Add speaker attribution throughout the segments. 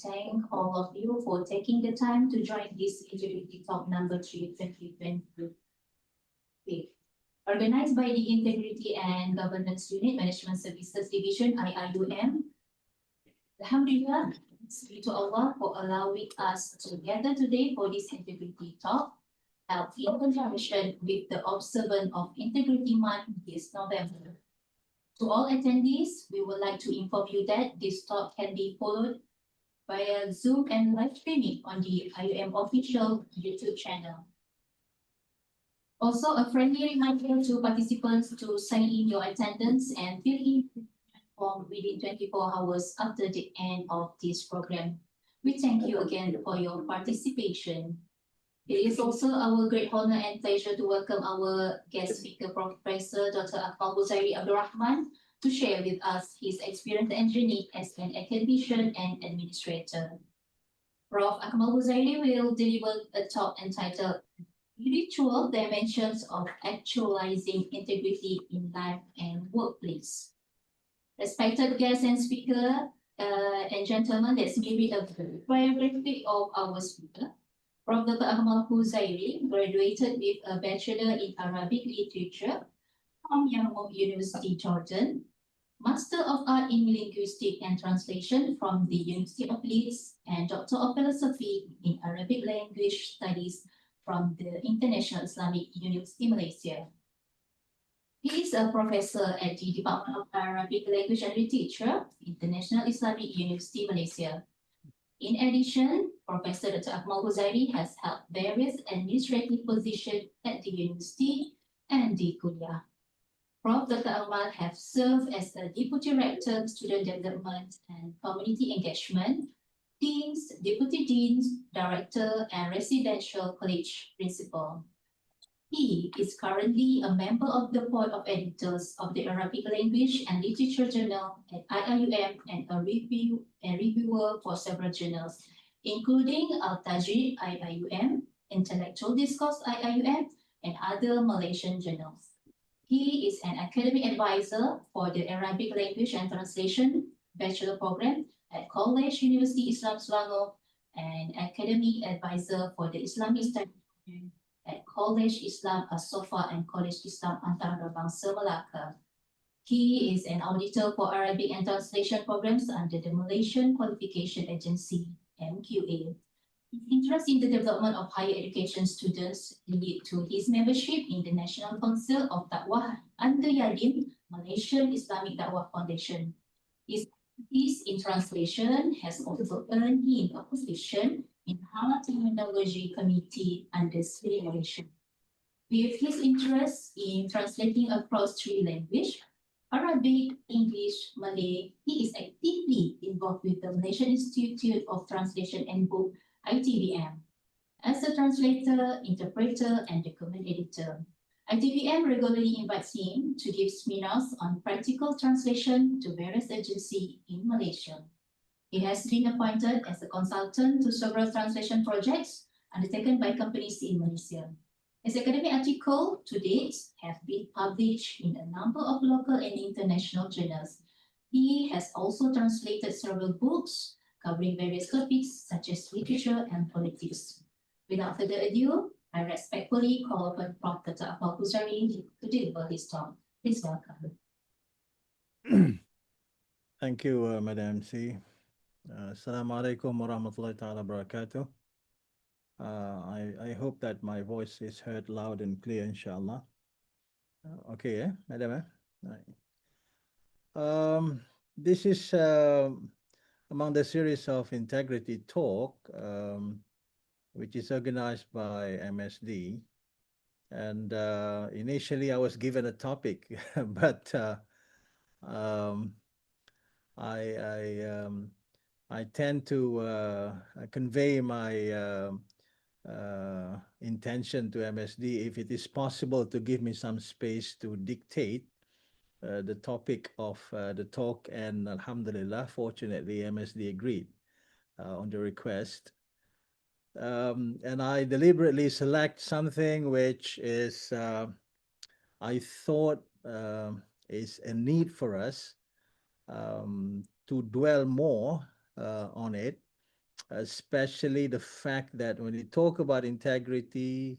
Speaker 1: thank all of you for taking the time to join this Integrity Talk number 3, 2023. Organized by the Integrity and Governance Unit, Management Services Division, IIUM. Alhamdulillah, thanks be to Allah for allowing us to gather today for this Integrity Talk, held in conjunction with the observance of Integrity Month this November. To all attendees, we would like to inform you that this talk can be followed via Zoom and live streaming on the IUM official YouTube channel. Also, a friendly reminder to participants to sign in your attendance and fill in the form within 24 hours after the end of this program. We thank you again for your participation. It is also our great honor and pleasure to welcome our guest speaker, Professor Dr. Akmal Khuzairy AbdulRahman, to share with us his experience and journey as an academician and administrator. Prof. Akmal Khuzairy will deliver a talk entitled Spiritual Dimensions of Actualizing Integrity in Life and Workplace. Respected guests and speaker and gentlemen, let's give it a biography of our speaker. Prof. Dr. Akmal Khuzairy graduated with a Bachelor in Arabic Literature from Yarmouk University, Jordan, Master of Art in Linguistics and Translation from the University of Leeds, and Doctor of Philosophy in Arabic Language Studies from the International Islamic University, Malaysia. He is a professor at the Department of Arabic Language and Literature, International Islamic University, Malaysia. In addition, Professor Dr. Akmal Khuzairy has held various administrative positions at the university and the Kulliyyah. Prof. Dr. Akmal has served as the Deputy Rector, Student Development and Community Engagement, Deans, Deputy Deans, Director, and Residential College Principal. He is currently a member of the Board of Editors of the Arabic Language and Literature Journal at IIUM and a reviewer for several journals, including Al-Tajrid IIUM, Intellectual Discourse IIUM, and other Malaysian journals. He is an academic advisor for the Arabic Language and Translation Bachelor Program at College University Islam Selangor and academic advisor for the Islamic Studies Program at College Islam As-Sofa and College Islam Antarabangsa Melaka. He is an auditor for Arabic and Translation programs under the Malaysian Qualification Agency, MQA. His interest in the development of higher education students lead to his membership in the National Council of Dakwah under Yadim, Malaysian Islamic Dakwah Foundation. His expertise in translation has also earned him a position in Hama Terminology Committee under Sri Malaysia. With his interest in translating across three languages, Arabic, English, Malay, he is actively involved with the Malaysian Institute of Translation and Book, ITVM, as a translator, interpreter, and document editor. ITVM regularly invites him to give seminars on practical translation to various agencies in Malaysia. He has been appointed as a consultant to several translation projects undertaken by companies in Malaysia. His academic articles to date have been published in a number of local and international journals. He has also translated several books covering various topics such as literature and politics. Without further ado, I respectfully call upon Prof. Dr. Akmal Khuzairy to deliver his talk. Please welcome.
Speaker 2: Thank you, Madam C. Assalamu alaikum wa rahmatullahi ta'ala barakatuh. I hope that my voice is heard loud and clear, inshallah. Okay, Madam? Right. This is among the series of Integrity Talk, which is organized by MSD. And initially I was given a topic, but I tend to convey my intention to MSD if it is possible to give me some space to dictate the topic of the talk, and alhamdulillah, fortunately, MSD agreed on the request. And I deliberately select something which is, I thought, is a need for us to dwell more on it, especially the fact that when we talk about integrity,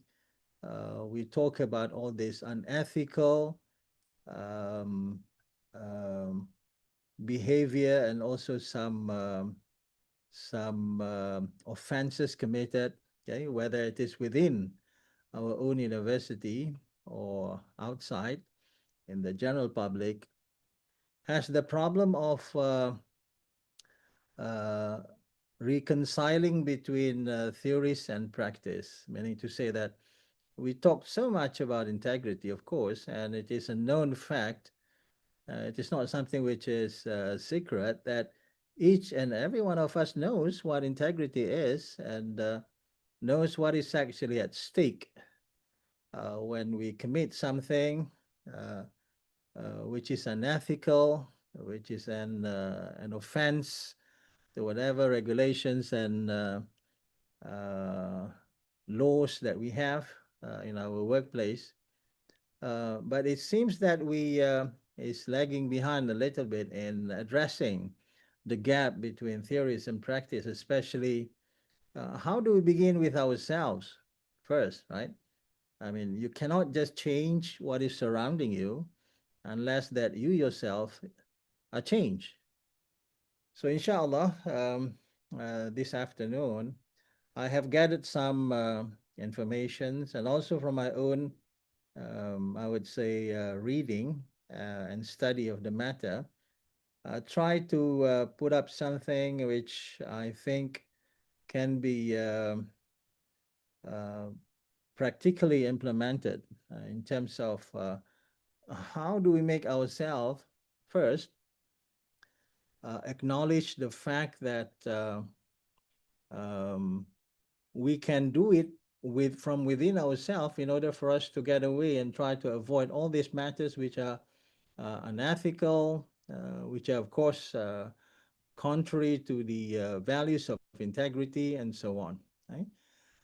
Speaker 2: we talk about all this unethical um, um, behavior and also some offenses committed, okay, whether it is within our own university or outside in the general public, has the problem of uh, reconciling between theories and practice, meaning to say that we talk so much about integrity, of course, and it is a known fact. It is not something which is secret that each and every one of us knows what integrity is and knows what is actually at stake when we commit something uh, which is unethical, which is an offense to whatever regulations and uh, laws that we have in our workplace. But it seems that we is lagging behind a little bit in addressing the gap between theories and practice, especially how do we begin with ourselves first, right? I mean, you cannot just change what is surrounding you unless that you yourself are changed. So, inshallah, this afternoon, I have gathered some informations and also from my own, I would say, reading and study of the matter. Try to put up something which I think can be uh, practically implemented in terms of how do we make ourselves first acknowledge the fact that um, we can do it with from within ourselves in order for us to get away and try to avoid all these matters which are unethical, which are of course contrary to the values of integrity and so on. Right?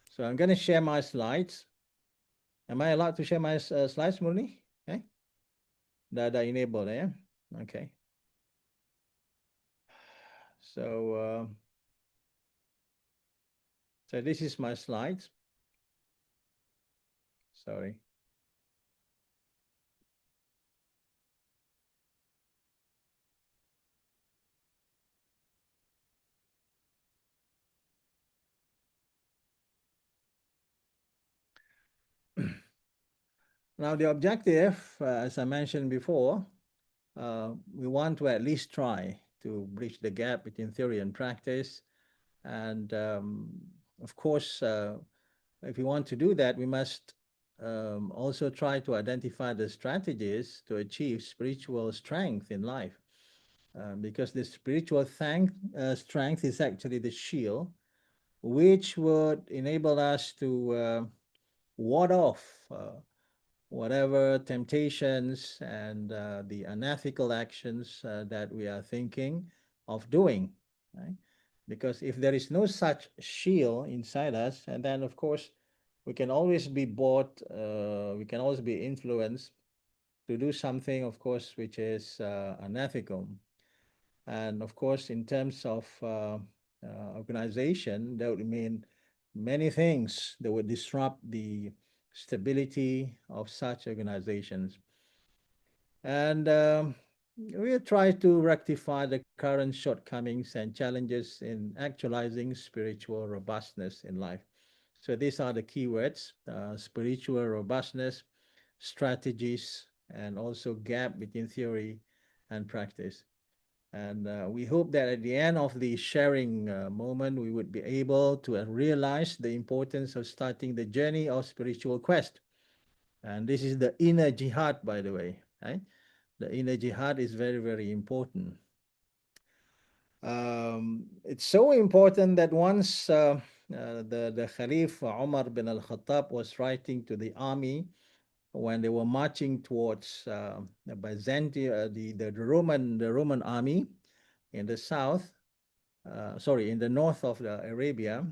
Speaker 2: So I'm going to share my slides. Am I allowed to share my slides, Murni? Okay. Dah enable, yeah? Okay. So, so this is my slides. Sorry. Now, the objective, as I mentioned before, we want to at least try to bridge the gap between theory and practice. And of course, if we want to do that, we must also try to identify the strategies to achieve spiritual strength in life. Because the spiritual strength is actually the shield which would enable us to ward off whatever temptations and the unethical actions that we are thinking of doing, right? Because if there is no such shield inside us, and then of course we can always be bought, we can always be influenced to do something, of course, which is unethical. And of course, in terms of organization, that would mean many things that would disrupt the stability of such organizations. And we'll try to rectify the current shortcomings and challenges in actualizing spiritual robustness in life. So these are the keywords: spiritual robustness, strategies, and also gap between theory and practice. And we hope that at the end of the sharing moment, we would be able to realize the importance of starting the journey of spiritual quest. And this is the inner jihad, by the way. Right? The inner jihad is very, very important. It's so important that once the Khalif Umar bin al-Khattab was writing to the army when they were marching towards the Byzantium, the Roman army in the south, sorry, in the north of Arabia.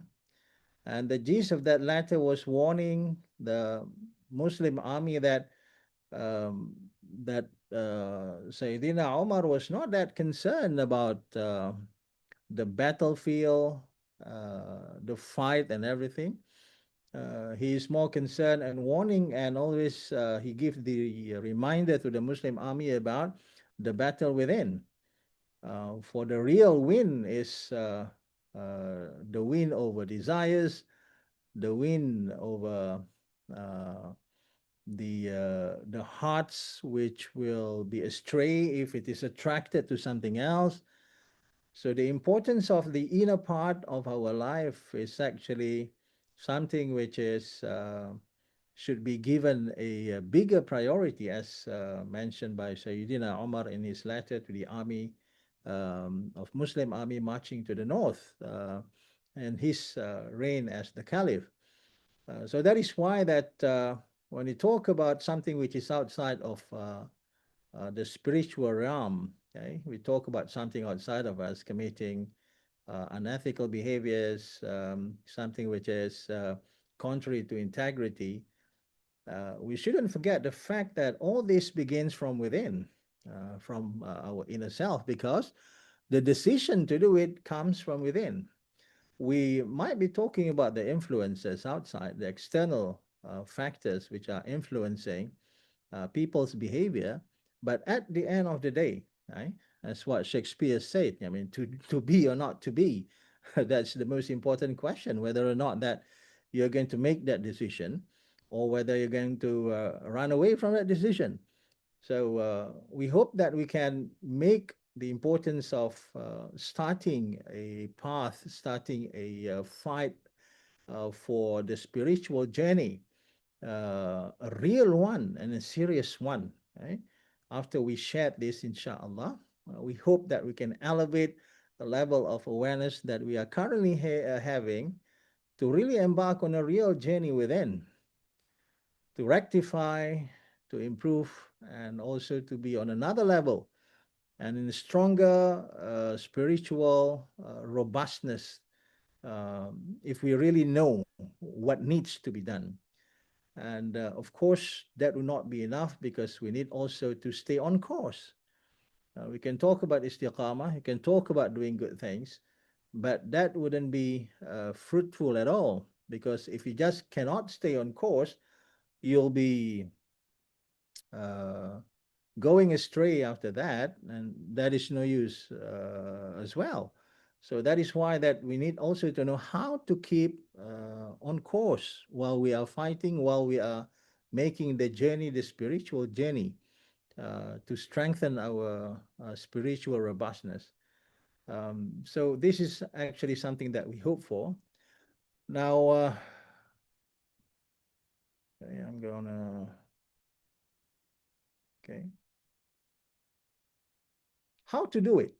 Speaker 2: And the gist of that letter was warning the Muslim army that um, Sayyidina Umar was not that concerned about the battlefield the fight and everything. He is more concerned and warning, and always he gives the reminder to the Muslim army about the battle within. For the real win is the win over desires, the win over uh, the hearts which will be astray if it is attracted to something else. So the importance of the inner part of our life is actually something which is should be given a bigger priority, as mentioned by Sayyidina Umar in his letter to the army of Muslim army marching to the north and his reign as the caliph. So that is why that when we talk about something which is outside of the spiritual realm, okay, we talk about something outside of us committing unethical behaviors, something which is contrary to integrity. We shouldn't forget the fact that all this begins from within, from our inner self, because the decision to do it comes from within. We might be talking about the influences outside, the external factors which are influencing people's behavior, but at the end of the day, right, that's what Shakespeare said. I mean, to be or not to be, that's the most important question, whether or not that you're going to make that decision or whether you're going to run away from that decision. So we hope that we can make the importance of starting a path, starting a fight for the spiritual journey, a real one and a serious one. Right? After we share this, inshallah, we hope that we can elevate the level of awareness that we are currently having to really embark on a real journey within, to rectify, to improve, and also to be on another level and in a stronger spiritual robustness if we really know what needs to be done. And of course, that will not be enough because we need also to stay on course. We can talk about istiqamah, you can talk about doing good things, but that wouldn't be fruitful at all, because if you just cannot stay on course, you'll be uh, going astray after that, and that is no use as well. So that is why that we need also to know how to keep on course while we are fighting, while we are making the journey, the spiritual journey, to strengthen our spiritual robustness. So this is actually something that we hope for. Now, okay, I'm gonna, okay, how to do it?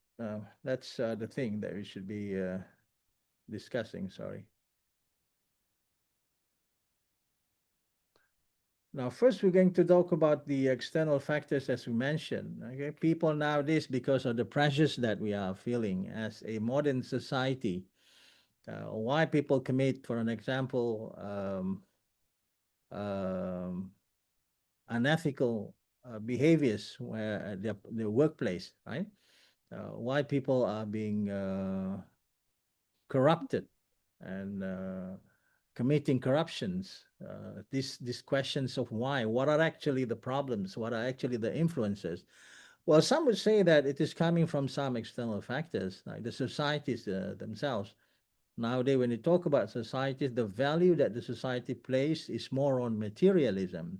Speaker 2: That's the thing that we should be discussing, sorry. Now, first, we're going to talk about the external factors as we mentioned. Okay, people nowadays, because of the pressures that we are feeling as a modern society, why people commit, for an example, um, unethical behaviors where at the workplace, right? Why people are being corrupted and committing corruptions. These questions of why, what are actually the problems, what are actually the influences? Well, some would say that it is coming from some external factors, like the societies themselves. Nowadays, when you talk about societies, the value that the society places is more on materialism.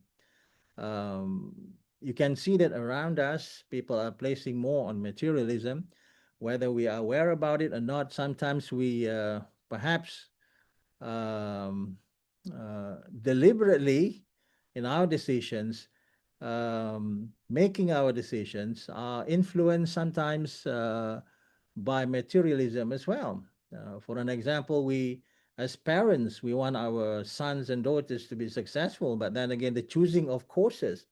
Speaker 2: Um, you can see that around us, people are placing more on materialism, whether we are aware about it or not. Sometimes we perhaps um, deliberately in our decisions, making our decisions are influenced sometimes by materialism as well. For an example, we as parents, we want our sons and daughters to be successful, but then again, the choosing of courses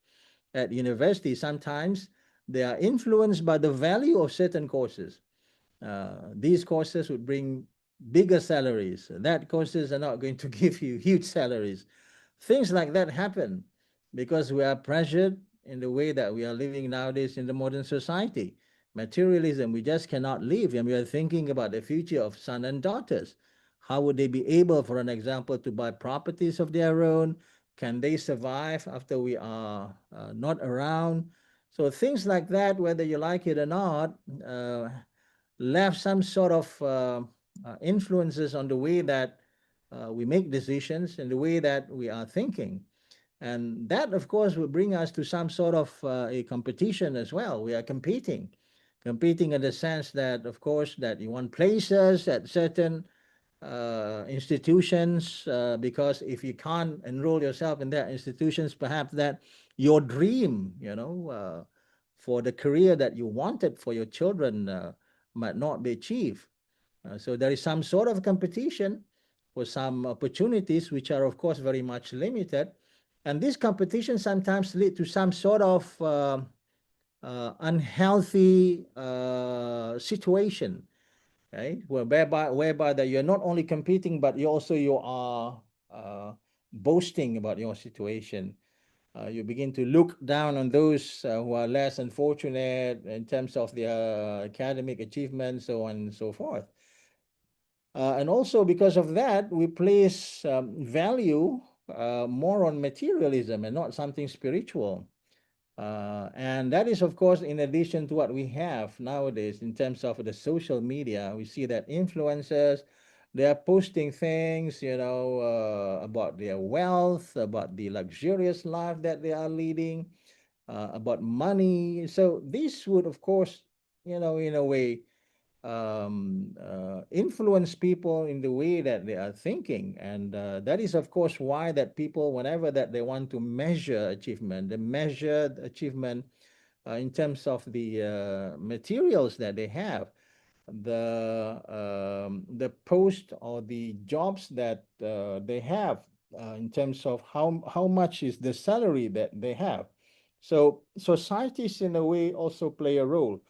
Speaker 2: at university, sometimes they are influenced by the value of certain courses. These courses would bring bigger salaries. That courses are not going to give you huge salaries. Things like that happen because we are pressured in the way that we are living nowadays in the modern society. Materialism, we just cannot live, and we are thinking about the future of son and daughters. How would they be able, for an example, to buy properties of their own? Can they survive after we are not around? So things like that, whether you like it or not, left some sort of influences on the way that we make decisions and the way that we are thinking. And that, of course, will bring us to some sort of a competition as well. We are competing in the sense that, of course, that you want places at certain institutions, because if you can't enroll yourself in their institutions, perhaps that your dream, for the career that you wanted for your children might not be achieved. So there is some sort of competition for some opportunities, which are, of course, very much limited. And this competition sometimes lead to some sort of unhealthy situation, right? Whereby that you're not only competing, but you are boasting about your situation. You begin to look down on those who are less unfortunate in terms of their academic achievements, so on and so forth. And also because of that, we place value more on materialism and not something spiritual. And that is, of course, in addition to what we have nowadays in terms of the social media. We see that influencers, they are posting things, about their wealth, about the luxurious life that they are leading, about money. So this would, of course, in a way, influence people in the way that they are thinking. And that is, of course, why that people, whenever that they want to measure achievement, they measure the achievement in terms of the materials that they have, the post or the jobs that they have, in terms of how much is the salary that they have. So societies in a way also play a role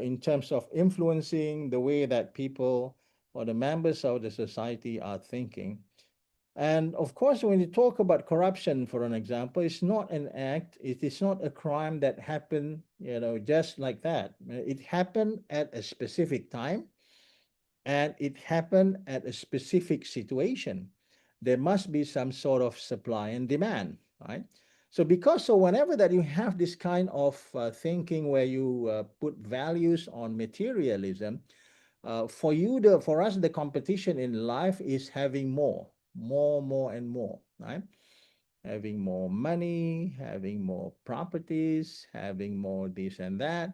Speaker 2: in terms of influencing the way that people or the members of the society are thinking. And of course, when you talk about corruption, for an example, it's not an act, it is not a crime that happened, just like that. It happened at a specific time and it happened at a specific situation. There must be some sort of supply and demand, right? So because so whenever that you have this kind of thinking where you put values on materialism, for us, the competition in life is having more, and more, right? Having more money, having more properties, having more this and that.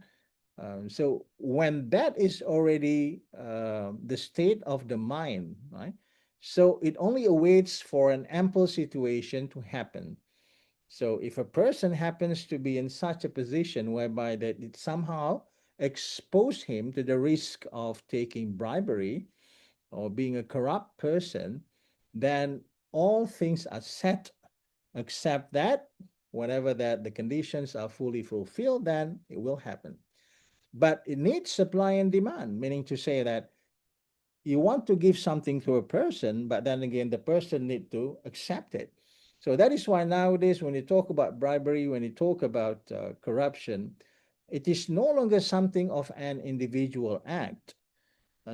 Speaker 2: So when that is already the state of the mind, right? So it only awaits for an ample situation to happen. So if a person happens to be in such a position whereby that it somehow expose him to the risk of taking bribery or being a corrupt person, then all things are set except that whenever that the conditions are fully fulfilled, then it will happen. But it needs supply and demand, meaning to say that you want to give something to a person, but then again, the person need to accept it. So that is why nowadays, when you talk about bribery, when you talk about corruption, it is no longer something of an individual act.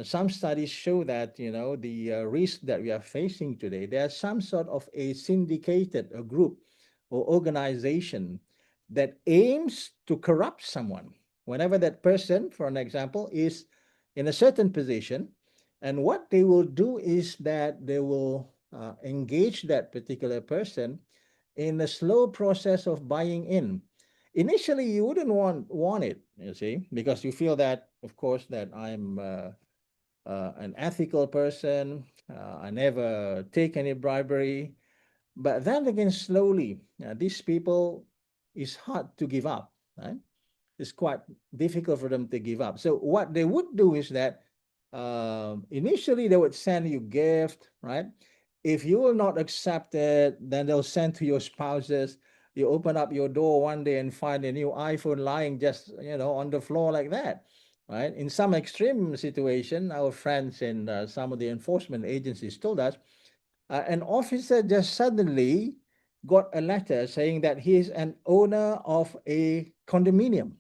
Speaker 2: Some studies show that, the risk that we are facing today, there's some sort of a syndicated, a group or organization that aims to corrupt someone. Whenever that person, for an example, is in a certain position, and what they will do is that they will engage that particular person in a slow process of buying in. Initially, you wouldn't want it, you see, because you feel that, of course, that I'm an ethical person. I never take any bribery. But then again, slowly, these people, it's hard to give up, right? It's quite difficult for them to give up. So what they would do is that initially they would send you gift, right? If you will not accept it, then they'll send to your spouses. You open up your door one day and find a new iPhone lying just on the floor like that, right? In some extreme situation, our friends in some of the enforcement agencies told us an officer just suddenly got a letter saying that he is an owner of a condominium.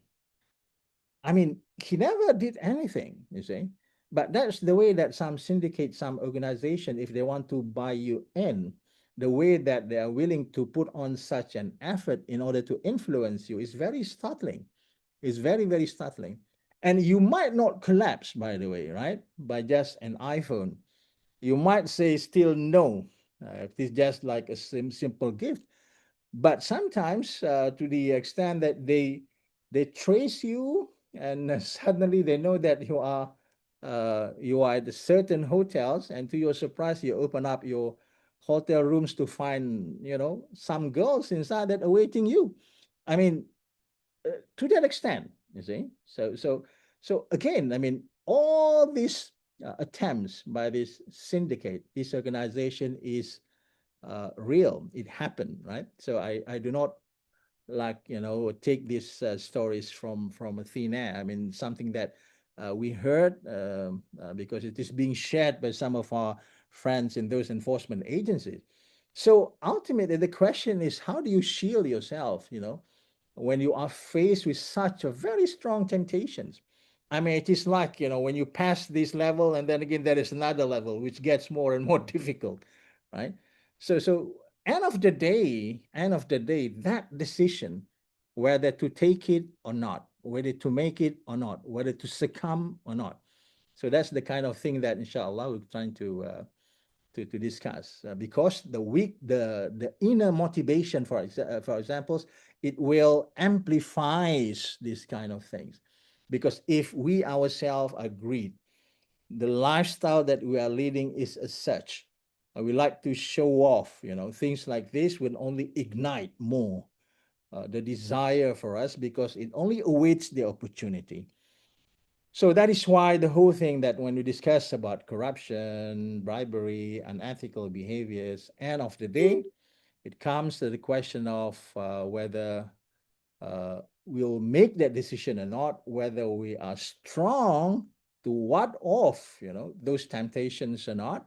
Speaker 2: I mean, he never did anything, you see. But that's the way that some syndicate, some organization, if they want to buy you in, the way that they are willing to put on such an effort in order to influence you is very startling. It's very, very startling. And you might not collapse, by the way, right? By just an iPhone. You might say still no. If it's just like a simple gift. But sometimes to the extent that they trace you and suddenly they know that you are at certain hotels, and to your surprise you open up your hotel rooms to find, you know, some girls inside that awaiting you. I mean, to that extent, you see. So again, I mean, all these attempts by this syndicate, this organization is real. It happened, right? So I do not like, you know, take these stories from a thin air. I mean, something that we heard because it is being shared by some of our friends in those enforcement agencies. So ultimately, the question is, how do you shield yourself, you know, when you are faced with such a very strong temptations? I mean, it is like, you know, when you pass this level and then again there is another level which gets more and more difficult, right? So end of the day, that decision, whether to take it or not, whether to make it or not, whether to succumb or not. So that's the kind of thing that inshallah we're trying to discuss, because the inner motivation, for examples, it will amplifies these kind of things, because if we ourselves agreed the lifestyle that we are leading is as such, we like to show off, you know, things like this will only ignite more the desire for us, because it only awaits the opportunity. So that is why the whole thing that when we discuss about corruption, bribery, unethical behaviors, end of the day, it comes to the question of whether we'll make that decision or not, whether we are strong to ward off, you know, those temptations or not,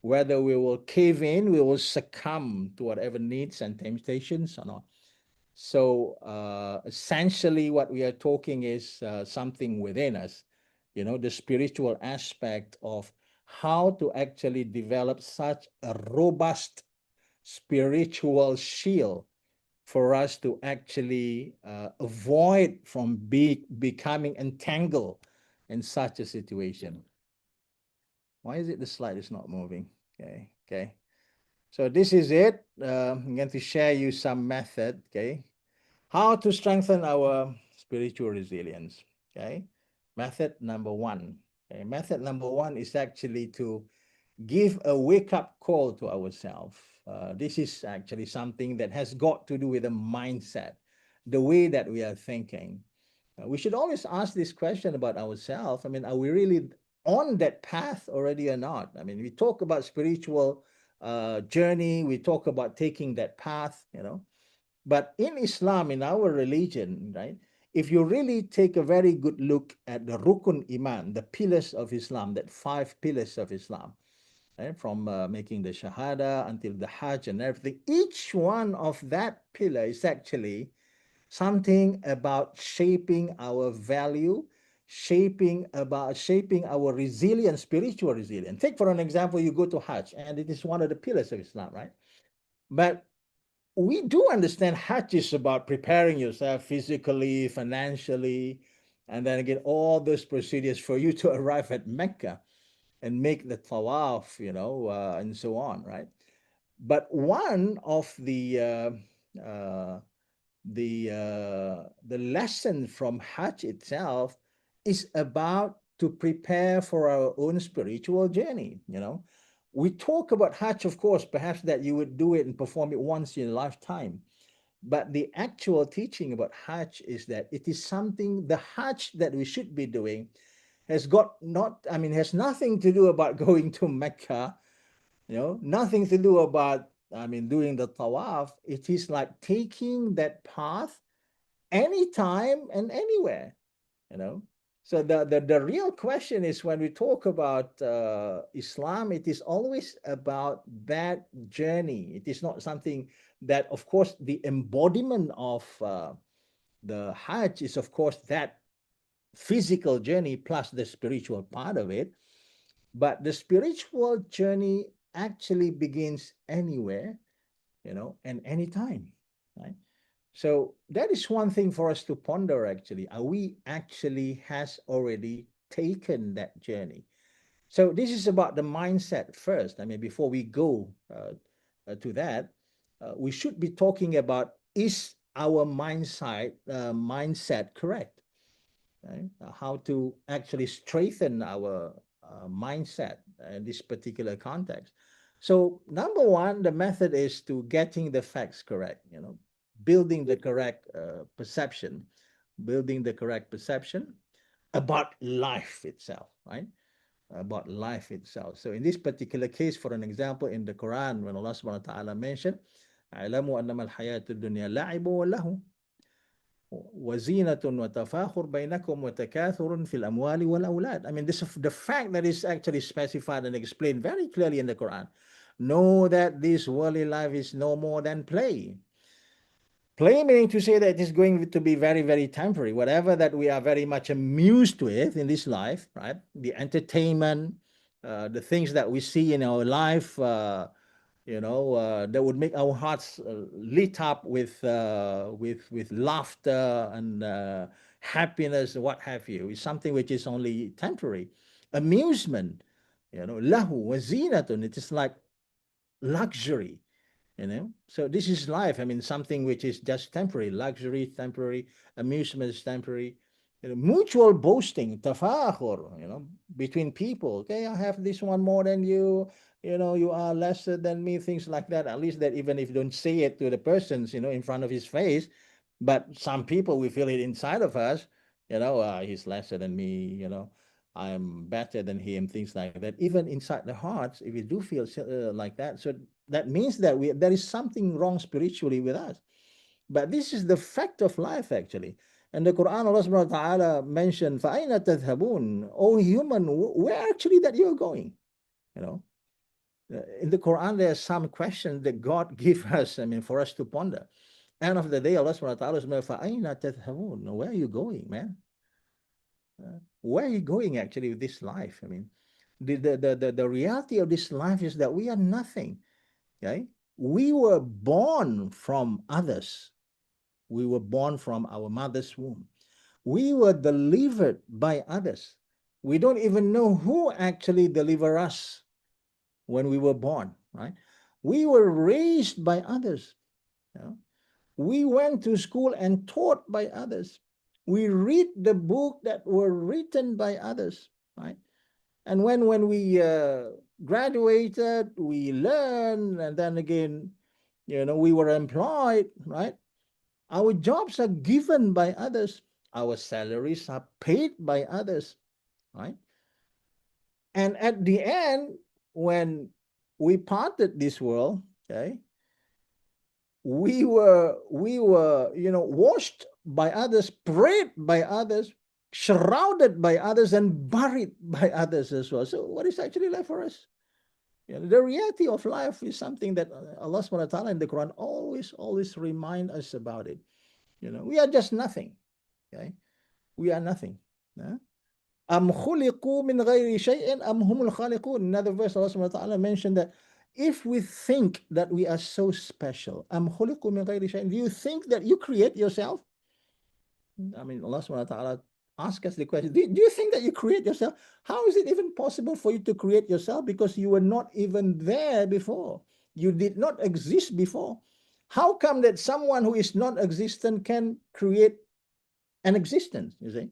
Speaker 2: whether we will cave in, we will succumb to whatever needs and temptations or not. So essentially, what we are talking is something within us, you know, the spiritual aspect of how to actually develop such a robust spiritual shield for us to actually avoid from becoming entangled in such a situation. Why is it the slide is not moving? Okay, okay. So this is it. I'm going to share you some method, okay? How to strengthen our spiritual resilience, okay? Method number one. Okay? Method number one is actually to give a wake-up call to ourselves. This is actually something that has got to do with the mindset, the way that we are thinking. We should always ask this question about ourselves. I mean, are we really on that path already or not? I mean, we talk about spiritual journey, we talk about taking that path, you know. But in Islam, in our religion, right, if you really take a very good look at the Rukun Iman, the pillars of Islam, that 5 pillars of Islam, right, from making the Shahada until the Hajj and everything, each one of that pillar is actually something about shaping our value, shaping our resilience, spiritual resilience. Take for an example, you go to Hajj, and it is one of the pillars of Islam, right? But we do understand Hajj is about preparing yourself physically, financially, and then again, all those procedures for you to arrive at Mecca and make the tawaf, you know, and so on, right? But one of uh, the lesson from Hajj itself is about to prepare for our own spiritual journey. You know, we talk about Hajj, of course, perhaps that you would do it and perform it once in a lifetime. But the actual teaching about Hajj is that it is something, the Hajj that we should be doing has got not, I mean, has nothing to do about going to Mecca, you know, nothing to do about, I mean, doing the tawaf. It is like taking that path anytime and anywhere, you know. So the real question is, when we talk about Islam, it is always about that journey. It is not something that, of course, the embodiment of the Hajj is, of course, that physical journey plus the spiritual part of it. But the spiritual journey actually begins anywhere, and anytime, right? So that is one thing for us to ponder actually. Are we actually has already taken that journey? So this is about the mindset first. I mean, before we go to that, we should be talking about, is our mindset correct? Right? How to actually strengthen our mindset in this particular context. So number one, the method is to getting the facts correct. Building the correct perception, building the correct perception about life itself, right? About life itself. So in this particular case, for an example, in the Quran, when Allah subhanahu wa ta'ala mentioned, "A'lamu annama al-hayatu dunya la'ibu wa lahu وزينة وتفاخر بينكم وتكاثر في الأموال والأولاد." I mean, this is the fact that is actually specified and explained very clearly in the Quran. Know that this worldly life is no more than play. Play meaning to say that it is going to be very, very temporary. Whatever that we are very much amused with in this life, right? The entertainment, the things that we see in our life, that would make our hearts lit up with laughter and happiness, what have you, is something which is only temporary. Amusement, lahu wa zinatun, it is like luxury. So this is life. I mean, something which is just temporary. Luxury temporary, amusement is temporary. Mutual boasting, tafakhur, between people. Okay, I have this one more than you. You are lesser than me. Things like that. At least that, even if you don't say it to the persons, in front of his face, but some people, we feel it inside of us. He's lesser than me. I'm better than him. Things like that. Even inside the hearts, if we do feel like that, so that means that there is something wrong spiritually with us. But this is the fact of life, actually. And the Quran, Allah subhanahu wa ta'ala mentioned, فَأَيْنَ تَذْهَبُونَ? O human, where actually that you're going? In the Quran, there are some questions that God gives us, I mean, for us to ponder. End of the day, Allah subhanahu wa ta'ala is فَأَيْنَ تَذْهَبُونَ? Where are you going, man? Where are you going actually with this life? I mean, the reality of this life is that we are nothing. Okay? We were born from others. We were born from our mother's womb. We were delivered by others. We don't even know who actually delivered us when we were born, right? We were raised by others. We went to school and taught by others. We read the book that were written by others, right? And when we graduated, we learned, and then again, we were employed, right? Our jobs are given by others. Our salaries are paid by others, right? And at the end, when we parted this world, okay, we were washed by others, prayed by others, shrouded by others, and buried by others as well. So what is actually left for us? The reality of life is something that Allah subhanahu wa ta'ala in the Quran always remind us about it. We are just nothing. Okay, we are nothing. Am khuliqu min ghayri shay'in am humul khaliqun. Another verse, Allah subhanahu wa ta'ala mentioned that if we think that we are so special, am khuliqu min ghayri shay'in, do you think that you create yourself? I mean, Allah subhanahu wa ta'ala ask us the question, do you think that you create yourself? How is it even possible for you to create yourself? Because you were not even there before. You did not exist before. How come that someone who is not existent can create an existence, you see?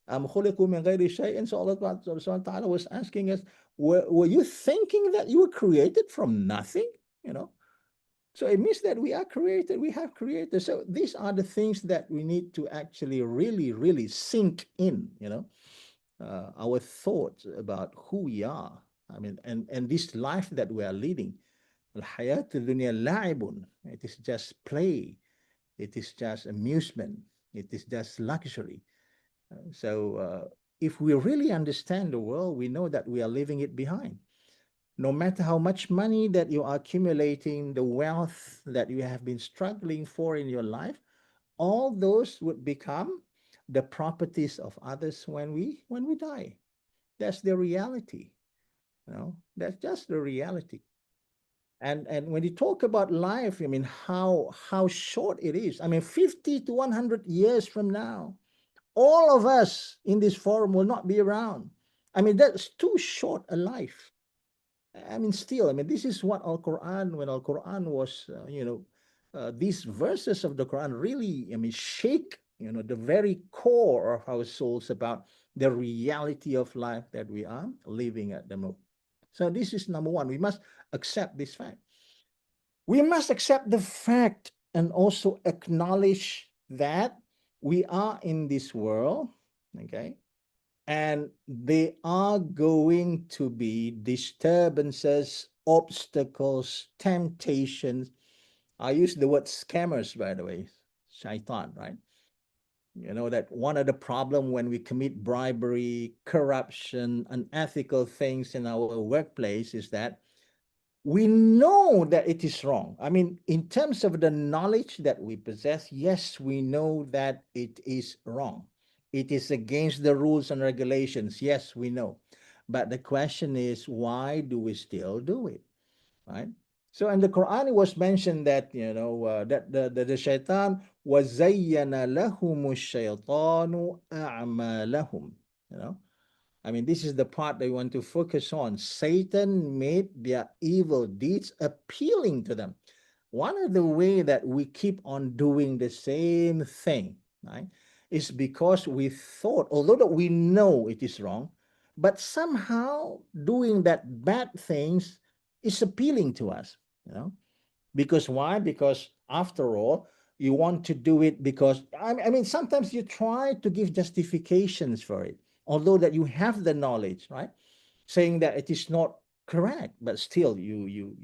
Speaker 2: So Allah subhanahu wa ta'ala was asking us, were you thinking that you were created from nothing? So it means that we are created, we have created. So these are the things that we need to actually really, really sink in, our thoughts about who we are. I mean, and this life that we are leading. Al-hayat dunya la'ibun. It is just play. It is just amusement. It is just luxury. So if we really understand the world, we know that we are leaving it behind. No matter how much money that you are accumulating, the wealth that you have been struggling for in your life, all those would become the properties of others when we die. That's the reality. That's just the reality. And when you talk about life, I mean, how short it is. I mean, 50 to 100 years from now, all of us in this forum will not be around. I mean, that's too short a life. I mean, still, I mean, this is what Al Quran, when Al Quran was, these verses of the Quran really, I mean, shake, the very core of our souls about the reality of life that we are living at the moment. So this is number one. We must accept this fact. We must accept the fact and also acknowledge that we are in this world, okay? And there are going to be disturbances, obstacles, temptations. I use the word scammers, by the way, shaitan, right? You know that one of the problem when we commit bribery, corruption, unethical things in our workplace is that we know that it is wrong. I mean, in terms of the knowledge that we possess, yes, we know that it is wrong. It is against the rules and regulations. Yes, we know. But the question is, why do we still do it? Right? So in the Quran, it was mentioned that, that the shaitan was zayyana lahumu shaitanu a'malahum. You know, I mean, this is the part they want to focus on. Satan made their evil deeds appealing to them. One of the way that we keep on doing the same thing, right, is because we thought, although that we know it is wrong, but somehow doing that bad things is appealing to us, because why? Because after all, you want to do it because I mean sometimes you try to give justifications for it, although that you have the knowledge, right? Saying that it is not correct, but still you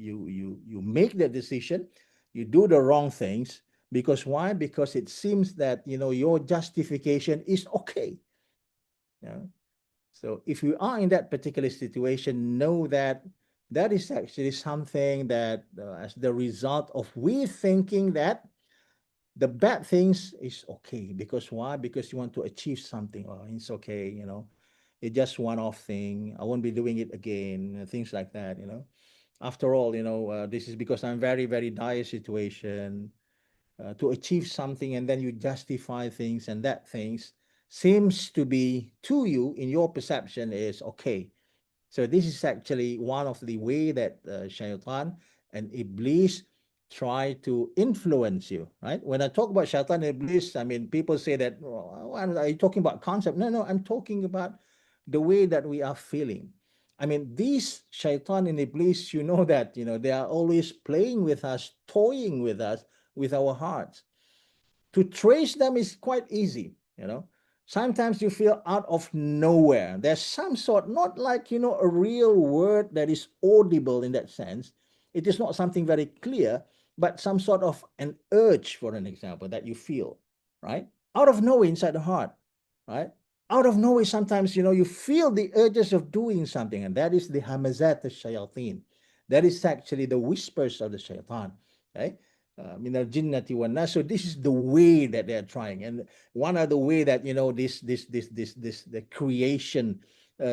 Speaker 2: make the decision, you do the wrong things because why? Because it seems that your justification is okay. Yeah. So if you are in that particular situation, know that that is actually something that as the result of we thinking that the bad things is okay. Because why? Because you want to achieve something. Oh, it's okay, it's just one-off thing. I won't be doing it again, things like that. After all, this is because I'm very, very dire situation to achieve something, and then you justify things, and that things seems to be to you in your perception is okay. So this is actually one of the way that shaitan and iblis try to influence you, right? When I talk about shaitan and iblis, I mean, people say that, oh, are you talking about concept? No, I'm talking about the way that we are feeling. I mean, these shaitan and iblis, that, they are always playing with us, toying with us, with our hearts. To trace them is quite easy. Sometimes you feel out of nowhere. There's some sort, not like, a real word that is audible in that sense. It is not something very clear, but some sort of an urge, for an example, that you feel, right? Out of nowhere inside the heart, right? Out of nowhere, sometimes, you feel the urges of doing something, and that is the hamazat al-shayateen. That is actually the whispers of the shaitan, right? Min al-jinnati wan nas. So this is the way that they are trying, and one of the way that this the creation,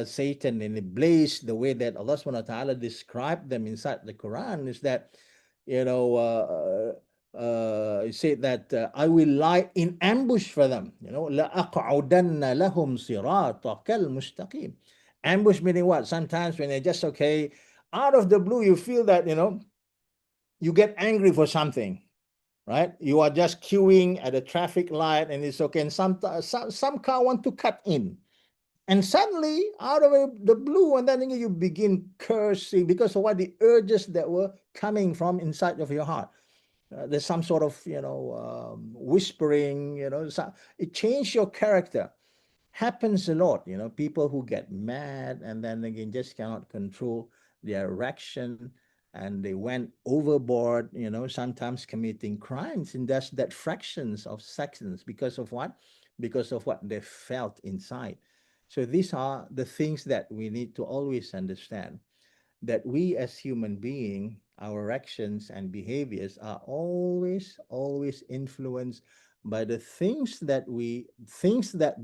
Speaker 2: Satan and Iblis, the way that Allah Subhanahu wa Taala described them inside the Quran is that it said that I will lie in ambush for them. لَأَقْعُدَنَّ لَهُمْ صِرَاطَكَ الْمُسْتَقِيمِ. Ambush meaning what? Sometimes when they're just okay, out of the blue, you feel that you get angry for something, right? You are just queuing at a traffic light and it's okay. And some car want to cut in. And suddenly, out of the blue, and then you begin cursing because of what the urges that were coming from inside of your heart. There's some sort of, whispering, it changed your character. Happens a lot, people who get mad and then again just cannot control their action and they went overboard, sometimes committing crimes in just that fractions of seconds because of what? Because of what they felt inside. So these are the things that we need to always understand, that we as human being, our actions and behaviors are always influenced by the things that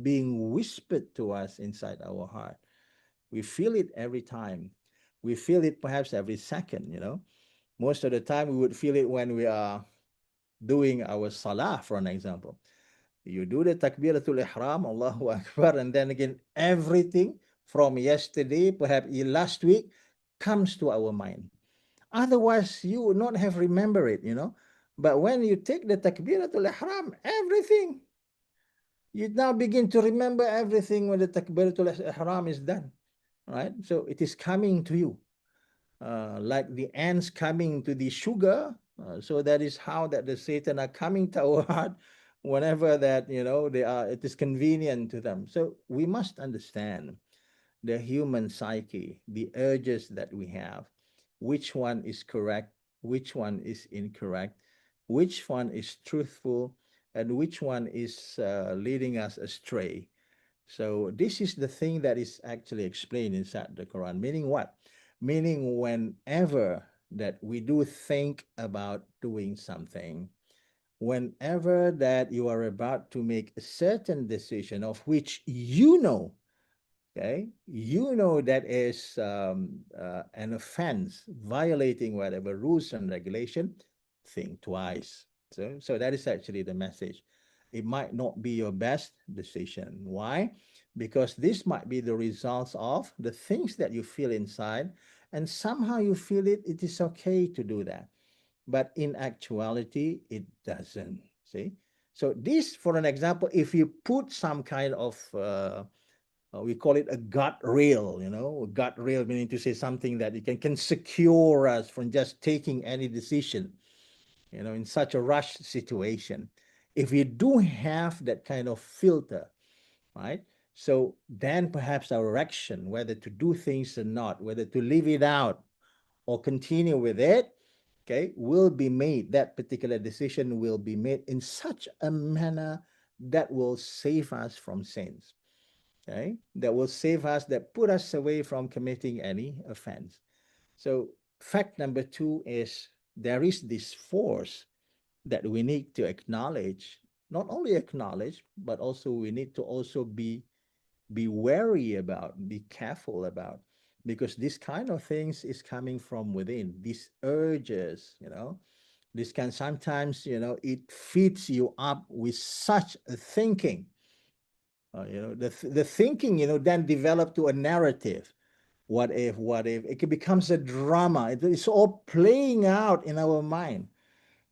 Speaker 2: being whispered to us inside our heart. We feel it every time. We feel it perhaps every second, you know. Most of the time we would feel it when we are doing our salah, for an example. You do the takbiratul ihram, Allahu Akbar, and then again, everything from yesterday, perhaps last week, comes to our mind. Otherwise, you would not have remembered it, you know. But when you take the takbiratul ihram, everything, you now begin to remember everything when the takbiratul ihram is done, right? So it is coming to you, like the ants coming to the sugar. So that is how that the Satan are coming to our heart whenever that, you know, they are, it is convenient to them. So we must understand the human psyche, the urges that we have, which one is correct, which one is incorrect, which one is truthful, and which one is leading us astray. So this is the thing that is actually explained inside the Quran. Meaning what? Meaning whenever that we do think about doing something, whenever that you are about to make a certain decision of which you know, okay, you know that is an offense, violating whatever rules and regulation, think twice. So that is actually the message. It might not be your best decision. Why? Because this might be the results of the things that you feel inside, and somehow you feel it is okay to do that. But in actuality, it doesn't. See? So this, for an example, if you put some kind of we call it a gut rail, you know, a gut rail meaning to say something that it can secure us from just taking any decision, you know, in such a rush situation. If we do have that kind of filter, right? So then perhaps our action, whether to do things or not, whether to leave it out or continue with it, okay, will be made, that particular decision will be made in such a manner that will save us from sins, okay, that will save us, that put us away from committing any offense. So fact number two is there is this force that we need to acknowledge, not only acknowledge, but also we need to also be wary about, be careful about, because this kind of things is coming from within. These urges, you know, this can sometimes, you know, it feeds you up with such a thinking. You know, the thinking, you know, then develop to a narrative. What if? It becomes a drama. It's all playing out in our mind.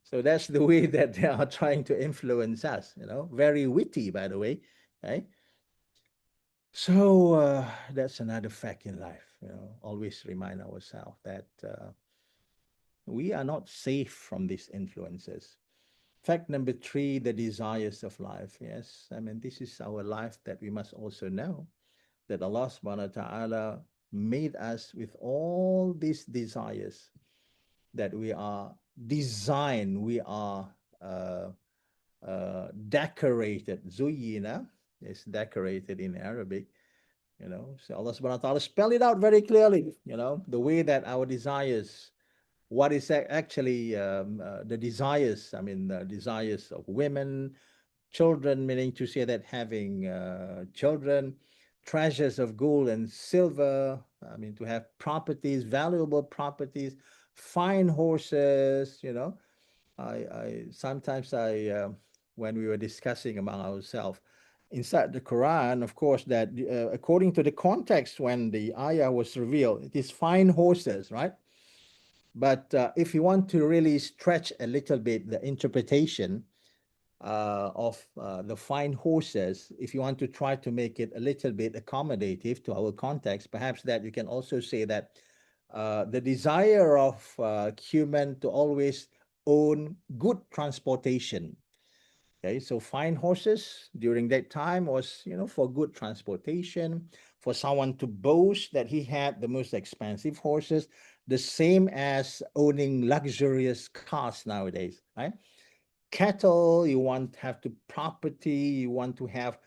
Speaker 2: So that's the way that they are trying to influence us, you know, very witty, by the way, right? So that's another fact in life, you know, always remind ourselves that we are not safe from these influences. Fact number three, the desires of life. Yes, I mean, this is our life that we must also know that Allah subhanahu wa ta'ala made us with all these desires, that we are designed, we are decorated. Zuyina is decorated in Arabic, you know. So Allah subhanahu wa ta'ala spell it out very clearly, you know, the way that our desires, what is actually the desires, I mean, the desires of women, children, meaning to say that having children, treasures of gold and silver, I mean, to have properties, valuable properties, fine horses, you know. I sometimes when we were discussing among ourselves, inside the Quran, of course, that according to the context when the ayah was revealed, it is fine horses, right? But if you want to really stretch a little bit the interpretation of the fine horses, if you want to try to make it a little bit accommodative to our context, perhaps that you can also say that the desire of human to always own good transportation. Okay, so fine horses during that time was, you know, for good transportation, for someone to boast that he had the most expensive horses, the same as owning luxurious cars nowadays, right? Cattle, you want to have the property, you want to have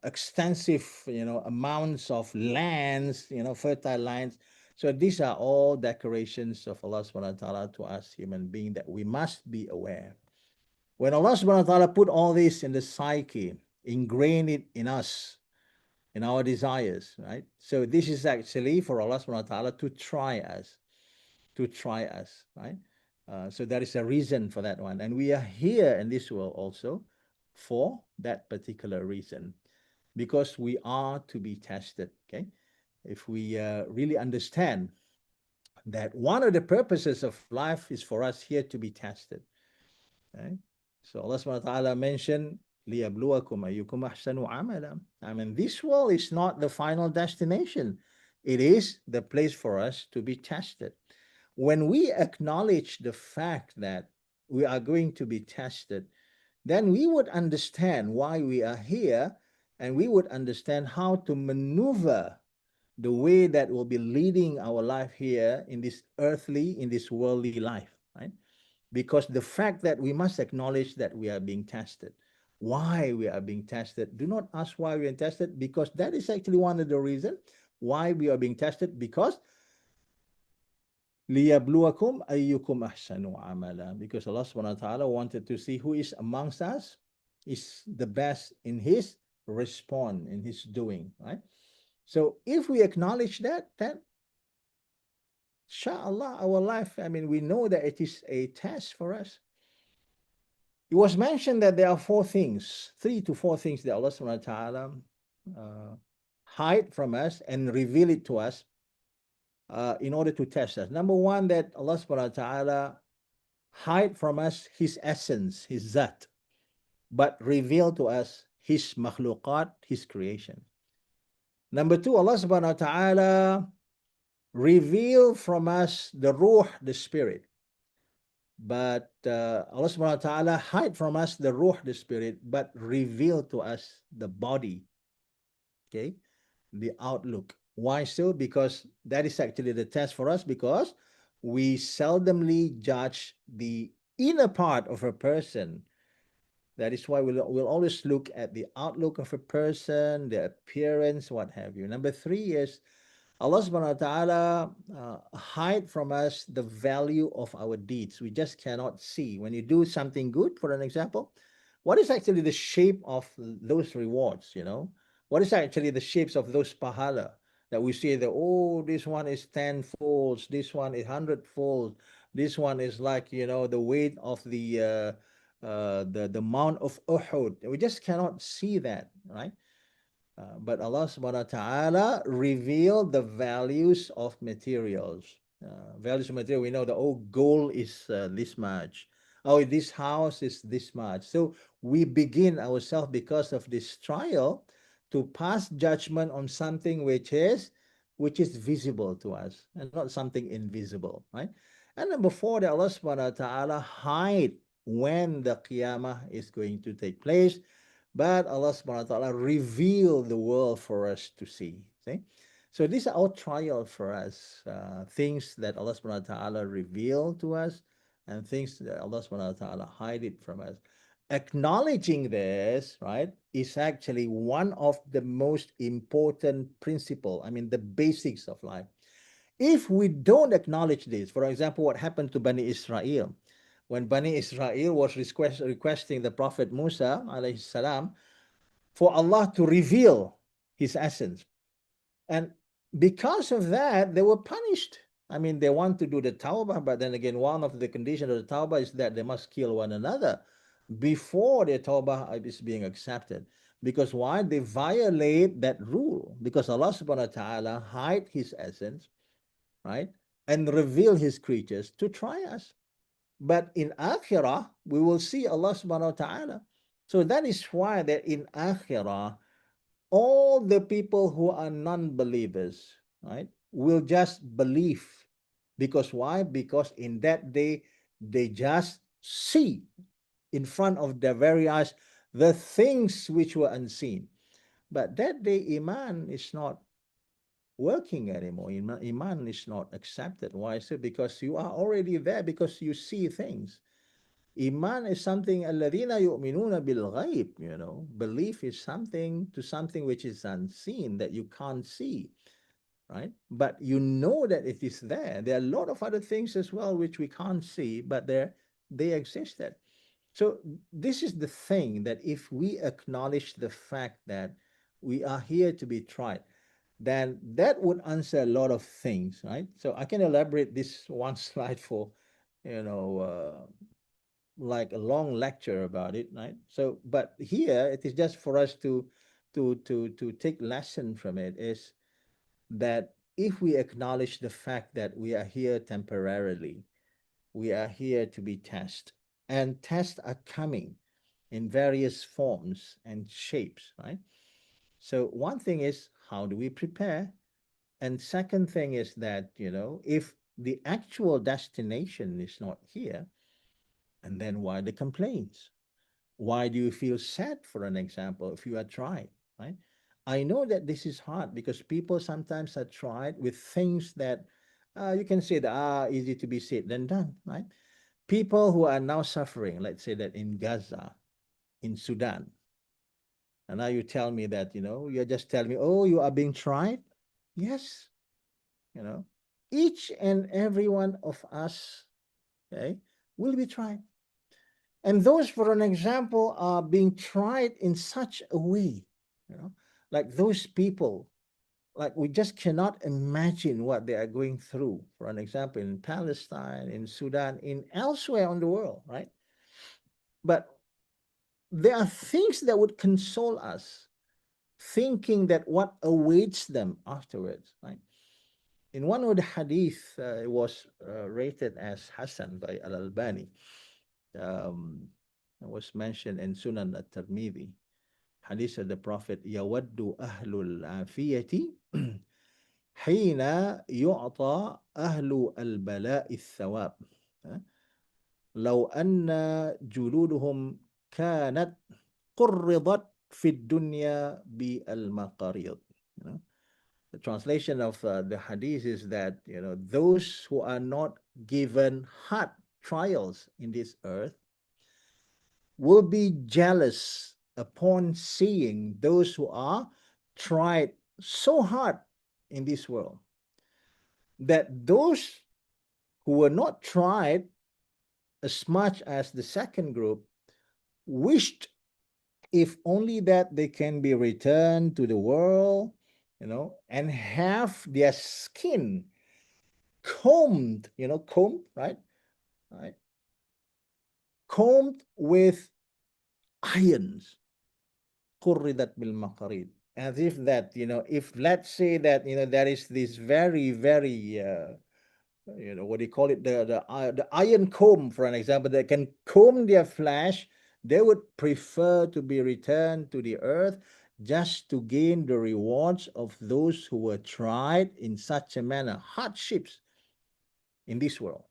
Speaker 2: extensive, you know, amounts of lands, you know, fertile lands. So these are all decorations of Allah subhanahu wa ta'ala to us human being that we must be aware. When Allah subhanahu wa ta'ala put all this in the psyche, ingrained it in us, in our desires, right? So this is actually for Allah subhanahu wa ta'ala to try us, right? So there is a reason for that one. And we are here in this world also for that particular reason, because we are to be tested, okay? If we really understand that one of the purposes of life is for us here to be tested, right? So Allah subhanahu wa ta'ala mentioned, لِيَبْلُوَكُمْ أَيُّكُمْ أَحْسَنُ عَمَلًا. I mean, this world is not the final destination. It is the place for us to be tested. When we acknowledge the fact that we are going to be tested, then we would understand why we are here, and we would understand how to maneuver the way that will be leading our life here in this earthly, in this worldly life, right? Because the fact that we must acknowledge that we are being tested, why we are being tested. Do not ask why we are tested, because that is actually one of the reasons why we are being tested, because لِيَبْلُوَكُمْ أَيُّكُمْ أَحْسَنُ عَمَلًا, because Allah subhanahu wa ta'ala wanted to see who is amongst us is the best in his response, in his doing, right? So if we acknowledge that, then inshallah, our life, I mean, we know that it is a test for us. It was mentioned that there are 3 to 4 things that Allah subhanahu wa ta'ala hide from us and reveal it to us in order to test us. Number one, that Allah subhanahu wa ta'ala hide from us his essence, his zat, but reveal to us his makhluqat, his creation. Number two, Allah subhanahu wa ta'ala reveal from us the ruh, the spirit. But Allah subhanahu wa ta'ala hide from us the ruh, the spirit, but reveal to us the body, okay, the outlook. Why so? Because that is actually the test for us, because we seldomly judge the inner part of a person. That is why we'll always look at the outlook of a person, the appearance, what have you. Number three is Allah subhanahu wa ta'ala hide from us the value of our deeds. We just cannot see. When you do something good, for an example, what is actually the shape of those rewards, you know? What is actually the shapes of those pahala that we see that, oh, this one is 10 folds, this one is 100 folds, this one is like, you know, the weight of the mount of Uhud. We just cannot see that, right? But Allah subhanahu wa ta'ala revealed the values of materials. Values of material, we know that, oh, gold is this much. Oh, this house is this much. So we begin ourselves, because of this trial, to pass judgment on something which is visible to us and not something invisible, right? And number four, that Allah subhanahu wa ta'ala hide when the qiyamah is going to take place, but Allah subhanahu wa ta'ala revealed the world for us to see. See? So these are all trials for us, things that Allah subhanahu wa ta'ala revealed to us, and things that Allah subhanahu wa ta'ala hide it from us. Acknowledging this, right, is actually one of the most important principle, I mean, the basics of life. If we don't acknowledge this, for example, what happened to Bani Israel, when Bani Israel was requesting the Prophet Musa alayhi salam for Allah to reveal his essence. And because of that, they were punished. I mean, they want to do the tawbah, but then again, one of the conditions of the tawbah is that they must kill one another before their tawbah is being accepted. Because why? They violate that rule. Because Allah subhanahu wa ta'ala hide his essence, right? And reveal his creatures to try us. But in akhirah, we will see Allah subhanahu wa ta'ala. So that is why that in akhirah, all the people who are non-believers, right, will just believe. Because why? Because in that day, they just see in front of their very eyes the things which were unseen. But that day, Iman is not working anymore. Iman is not accepted. Why is it? Because you are already there, because you see things. Iman is something, الَّذِينَ يُؤْمِنُونَ بِالْغَيْبِ, you know. Belief is something which is unseen, that you can't see, right? But you know that it is there. There are a lot of other things as well which we can't see, but they existed. So this is the thing, that if we acknowledge the fact that we are here to be tried, then that would answer a lot of things, right? So I can elaborate this one slide for, you know, like a long lecture about it, right? So, but here it is just for us to take lesson from it, is that if we acknowledge the fact that we are here temporarily, we are here to be tested, and tests are coming in various forms and shapes, right? So one thing is, how do we prepare? And second thing is that, if the actual destination is not here, and then why the complaints? Why do you feel sad, for an example, if you are tried, right? I know that this is hard because people sometimes are tried with things that you can say that easy to be said than done, right? People who are now suffering, let's say that in Gaza, in Sudan, and now you tell me that, you're just telling me, oh, you are being tried? Yes, you know, each and every one of us, okay, will be tried. And those, for an example, are being tried in such a way, you know, like those people, like we just cannot imagine what they are going through, for an example, in Palestine, in Sudan, in elsewhere on the world, right? But there are things that would console us, thinking that what awaits them afterwards, right? In one of the hadith, it was rated as Hassan by Al-Albani. It was mentioned in Sunan at-Tirmidhi. Hadith of the Prophet, يَوَدُّ أَهْلُ الْعَافِيَةِ حين يعطى أهل البلاء الثواب لو أن جلودهم كانت قرضت في الدنيا بالمقاريض. The translation of the hadith is that, those who are not given hard trials in this earth will be jealous upon seeing those who are tried so hard in this world, that those who were not tried as much as the second group wished, if only that they can be returned to the world, and have their skin combed, combed, right? Right? Combed with irons, qurridat bil maqarid. As if that, if let's say that, there is this very, very, what do you call it? The iron comb, for an example, that can comb their flesh, they would prefer to be returned to the earth just to gain the rewards of those who were tried in such a manner, hardships in this world.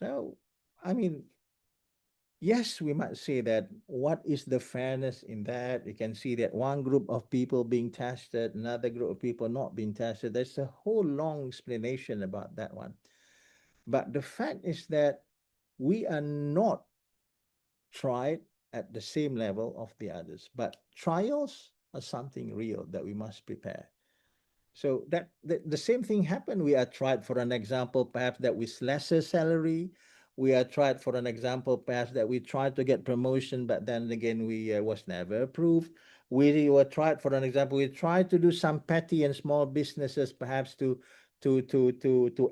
Speaker 2: So, I mean, yes, we might say that what is the fairness in that? You can see that one group of people being tested, another group of people not being tested. There's a whole long explanation about that one. But the fact is that we are not tried at the same level of the others. But trials are something real that we must prepare. So that the same thing happened. We are tried, for an example, perhaps that with lesser salary. We are tried, for an example, perhaps that we tried to get promotion, but then again we was never approved. We were tried, for an example, we tried to do some petty and small businesses, perhaps to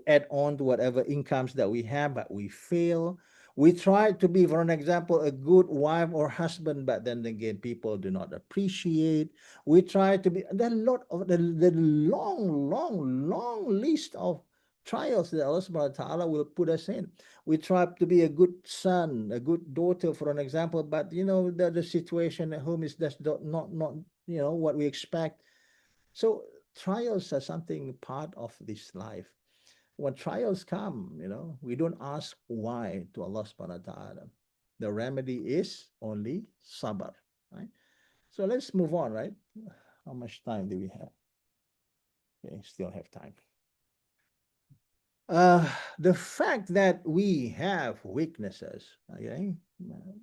Speaker 2: add on to whatever incomes that we have, but we fail. We try to be, for an example, a good wife or husband, but then again people do not appreciate. We try to be, there are a lot of the long list of trials that Allah subhanahu wa ta'ala will put us in. We try to be a good son, a good daughter, for an example, but the situation at home is just not what we expect. So trials are something part of this life. When trials come, we don't ask why to Allah subhanahu wa ta'ala. The remedy is only sabr, right? So let's move on, right? How much time do we have? Okay, still have time. The fact that we have weaknesses, okay?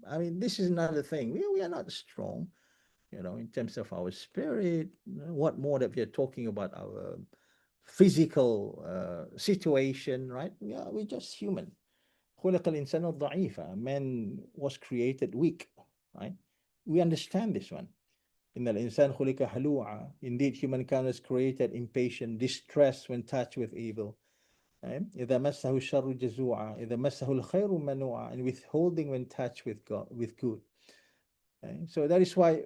Speaker 2: I mean, this is another thing. We are not strong, in terms of our spirit. What more that we are talking about our physical situation, right? Yeah, we're just human. خلق الإنسان ضعيفا. Man was created weak, right? We understand this one. إن الإنسان خلق هلوعا. Indeed, humankind was created impatient, distressed when touched with evil. Right? إذا مسه الشر جزوعا. إذا مسه الخير منوعا. And withholding when touched with God, with good. Right? So that is why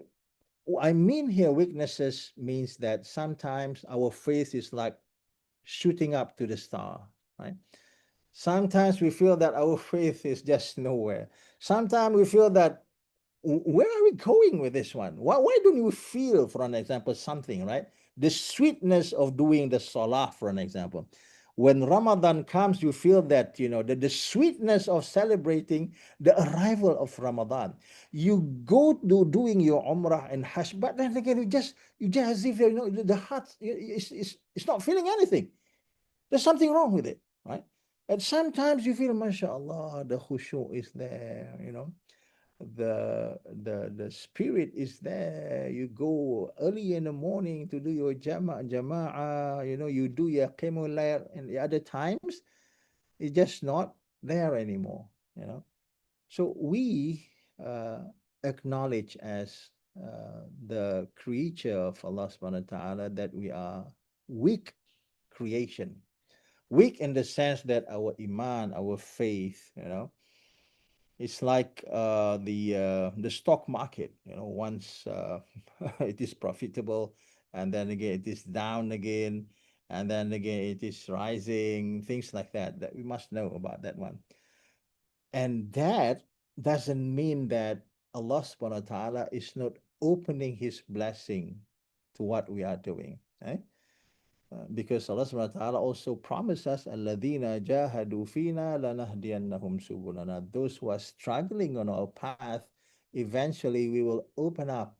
Speaker 2: I mean here weaknesses means that sometimes our faith is like shooting up to the star, right? Sometimes we feel that our faith is just nowhere. Sometimes we feel that where are we going with this one? Why don't you feel, for an example, something, right? The sweetness of doing the salah, for an example. When Ramadan comes, you feel that, the sweetness of celebrating the arrival of Ramadan. You go to doing your Umrah and Hajj, but then again, you just as if, the heart is not feeling anything. There's something wrong with it, right? And sometimes you feel, mashallah, the khushu is there, the spirit is there. You go early in the morning to do your jama'ah, you do your qiyamul layl, and the other times it's just not there anymore. So we acknowledge as the creature of Allah subhanahu wa ta'ala that we are weak creation. Weak in the sense that our iman, our faith, it's like the stock market. Once it is profitable, and then again it is down again, and then again it is rising. Things like that. That we must know about that one. And that doesn't mean that Allah subhanahu wa ta'ala is not opening His blessing to what we are doing. Right? Because Allah subhanahu wa ta'ala also promised us, Alladhina jahadu fina lanahdiyannahum subulana. Those who are struggling on our path, eventually we will open up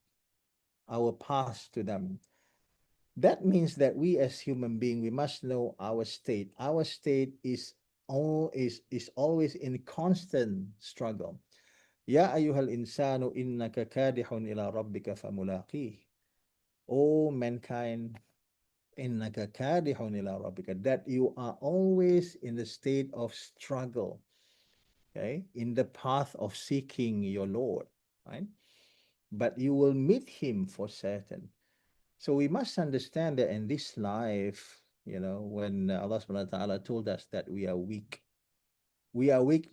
Speaker 2: our path to them. That means that we as human beings, we must know our state. Our state is always in constant struggle. Ya ayyuhal insanu innaka kadihun ila rabbika famulaqih. O mankind, innaka kadihun ila rabbika, that you are always in the state of struggle, okay, in the path of seeking your Lord, right? But you will meet Him for certain. So we must understand that in this life, when Allah subhanahu wa ta'ala told us that we are weak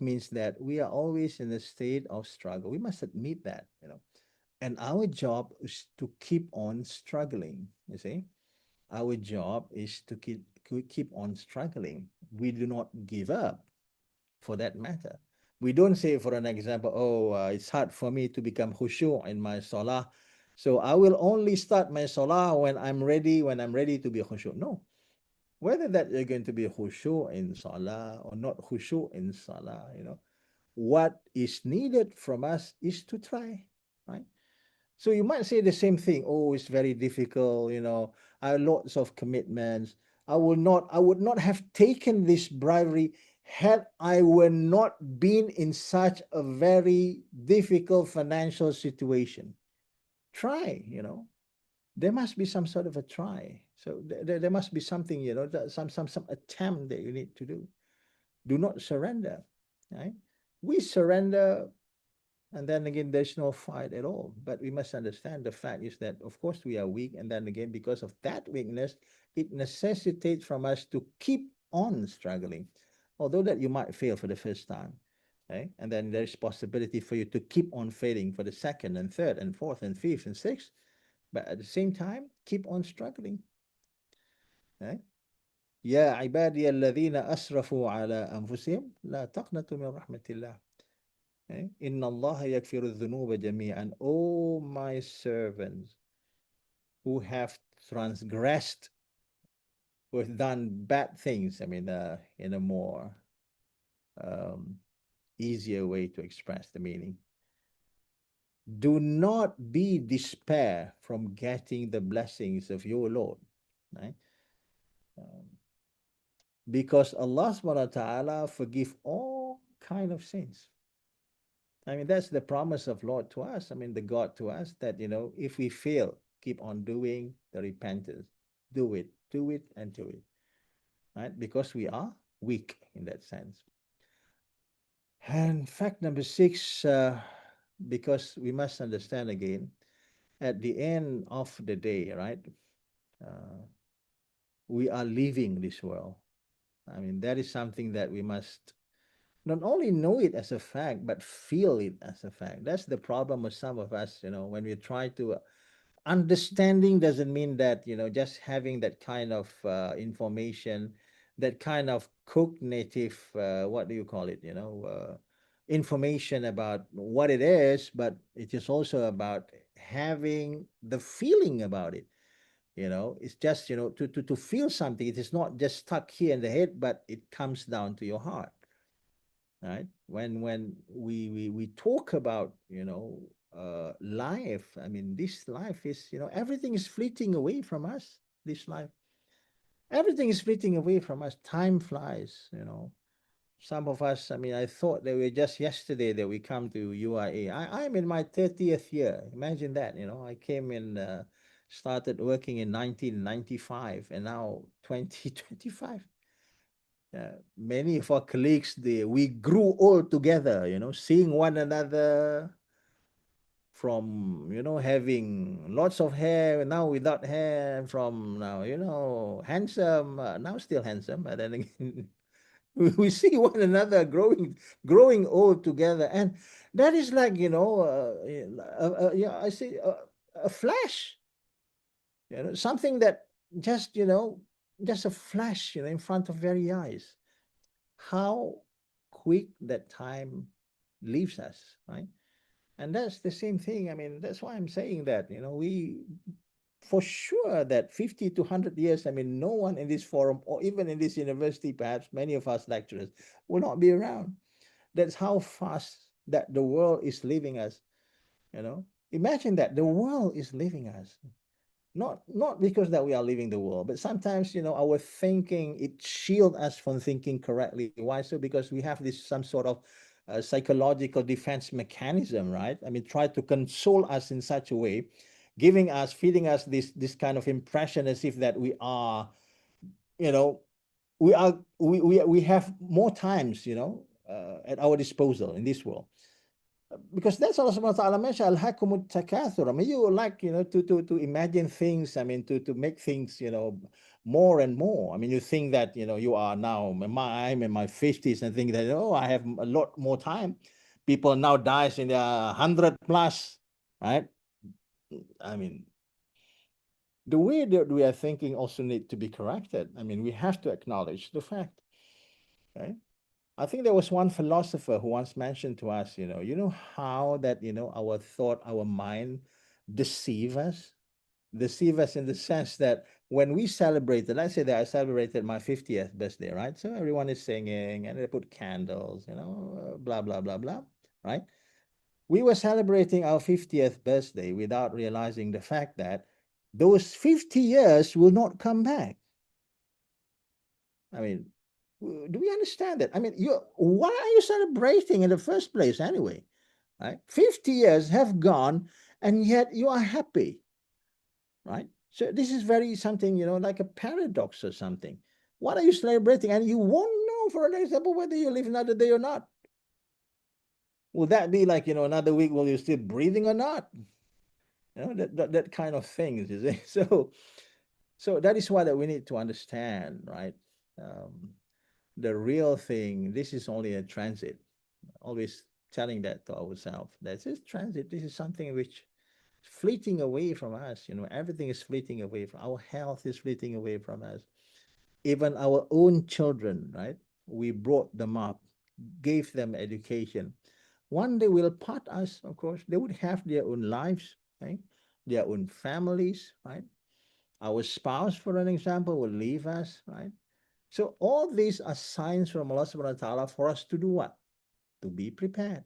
Speaker 2: means that we are always in a state of struggle. We must admit that. And our job is to keep on struggling, you see. Our job is to keep on struggling. We do not give up, for that matter. We don't say, for an example, it's hard for me to become khushu' in my salah, so I will only start my salah when I'm ready to be khushu'. No. Whether that you're going to be khushu' in salah or not khushu' in salah, what is needed from us is to try, right? So you might say the same thing. Oh, it's very difficult. I have lots of commitments. I would not have taken this bribery had I were not been in such a very difficult financial situation. Try. There must be some sort of a try. So there must be something, some attempt that you need to do. Do not surrender. Right? We surrender, and then again, there's no fight at all. But we must understand the fact is that, of course, we are weak. And then again, because of that weakness, it necessitates from us to keep on struggling. Although that you might fail for the first time. Okay? And then there's possibility for you to keep on failing for the second and third and fourth and fifth and sixth. But at the same time, keep on struggling. Okay? يا عبادي الذين أسرفوا على أنفسهم لا تقنطوا من رحمة الله. Inna Allah yakfiru dhunuba jami'an. Oh, my servants who have transgressed, who have done bad things. I mean, in a more um, easier way to express the meaning. Do not be despair from getting the blessings of your Lord. Right? Because Allah subhanahu wa ta'ala forgive all kind of sins. I mean, that's the promise of Lord to us. I mean, the God to us that, if we fail, keep on doing the repentance. Do it, and do it. Right? Because we are weak in that sense. And fact number six, because we must understand again, at the end of the day, right? Uh, we are leaving this world. I mean, that is something that we must not only know it as a fact, but feel it as a fact. That's the problem with some of us, when we try to understanding doesn't mean that, just having that kind of information, that kind of cognitive, what do you call it, information about what it is, but it is also about having the feeling about it. It's just, to feel something. It is not just stuck here in the head, but it comes down to your heart, right? When we talk about, life, I mean, this life is, everything is fleeting away from us. This life, everything is fleeting away from us. Time flies. Some of us, I mean, I thought that we just yesterday that we come to UIA. I'm in my 30th year. Imagine that. I came in, started working in 1995, and now 2025. Many of our colleagues, we grew old together, seeing one another from, having lots of hair, now without hair, from now, handsome, now still handsome, but then again, we see one another growing old together. And that is like, I say a flash, something that just, just a flash, in front of very eyes. How quick that time leaves us, right? And that's the same thing. I mean, that's why I'm saying that, we, for sure, that 50 to 100 years, I mean, no one in this forum or even in this university, perhaps many of us lecturers, will not be around. That's how fast that the world is leaving us, you know. Imagine that the world is leaving us. Not because that we are leaving the world, but sometimes, our thinking, it shield us from thinking correctly. Why so? Because we have this some sort of psychological defense mechanism, right? I mean, try to console us in such a way, feeding us this kind of impression as if that we are, you know we have more times, at our disposal in this world, because that's Allah subhanahu wa ta'ala mentioned, al-hakumut takathur. I mean, you like, to imagine things, I mean, to make things, more and more. I mean, you think that, you are now, I'm in my 50s and think that, oh, I have a lot more time. People now dies in their 100 plus, right? I mean, the way that we are thinking also need to be corrected. I mean, we have to acknowledge the fact, right? I think there was one philosopher who once mentioned to us, how that, our thought, our mind deceive us in the sense that when we celebrated, let's say that I celebrated my 50th birthday, right? So everyone is singing and they put candles, blah, blah, blah, blah, right? We were celebrating our 50th birthday without realizing the fact that those 50 years will not come back. I mean, do we understand that? I mean, why are you celebrating in the first place anyway? Right? 50 years have gone, and yet you are happy, right? So this is very something, like a paradox or something. What are you celebrating? And you won't know, for an example, whether you live another day or not. Will that be like, another week, will you still breathing or not? That kind of things, you see? So that is why that we need to understand, right? The real thing, this is only a transit. Always telling that to ourselves. This is transit. This is something which is fleeting away from us. Everything is fleeting away from our health is fleeting away from us. Even our own children, right? We brought them up, gave them education. One day will part us, of course. They would have their own lives, right? Their own families, right? Our spouse, for an example, will leave us, right? So all these are signs from Allah subhanahu wa ta'ala for us to do what? To be prepared.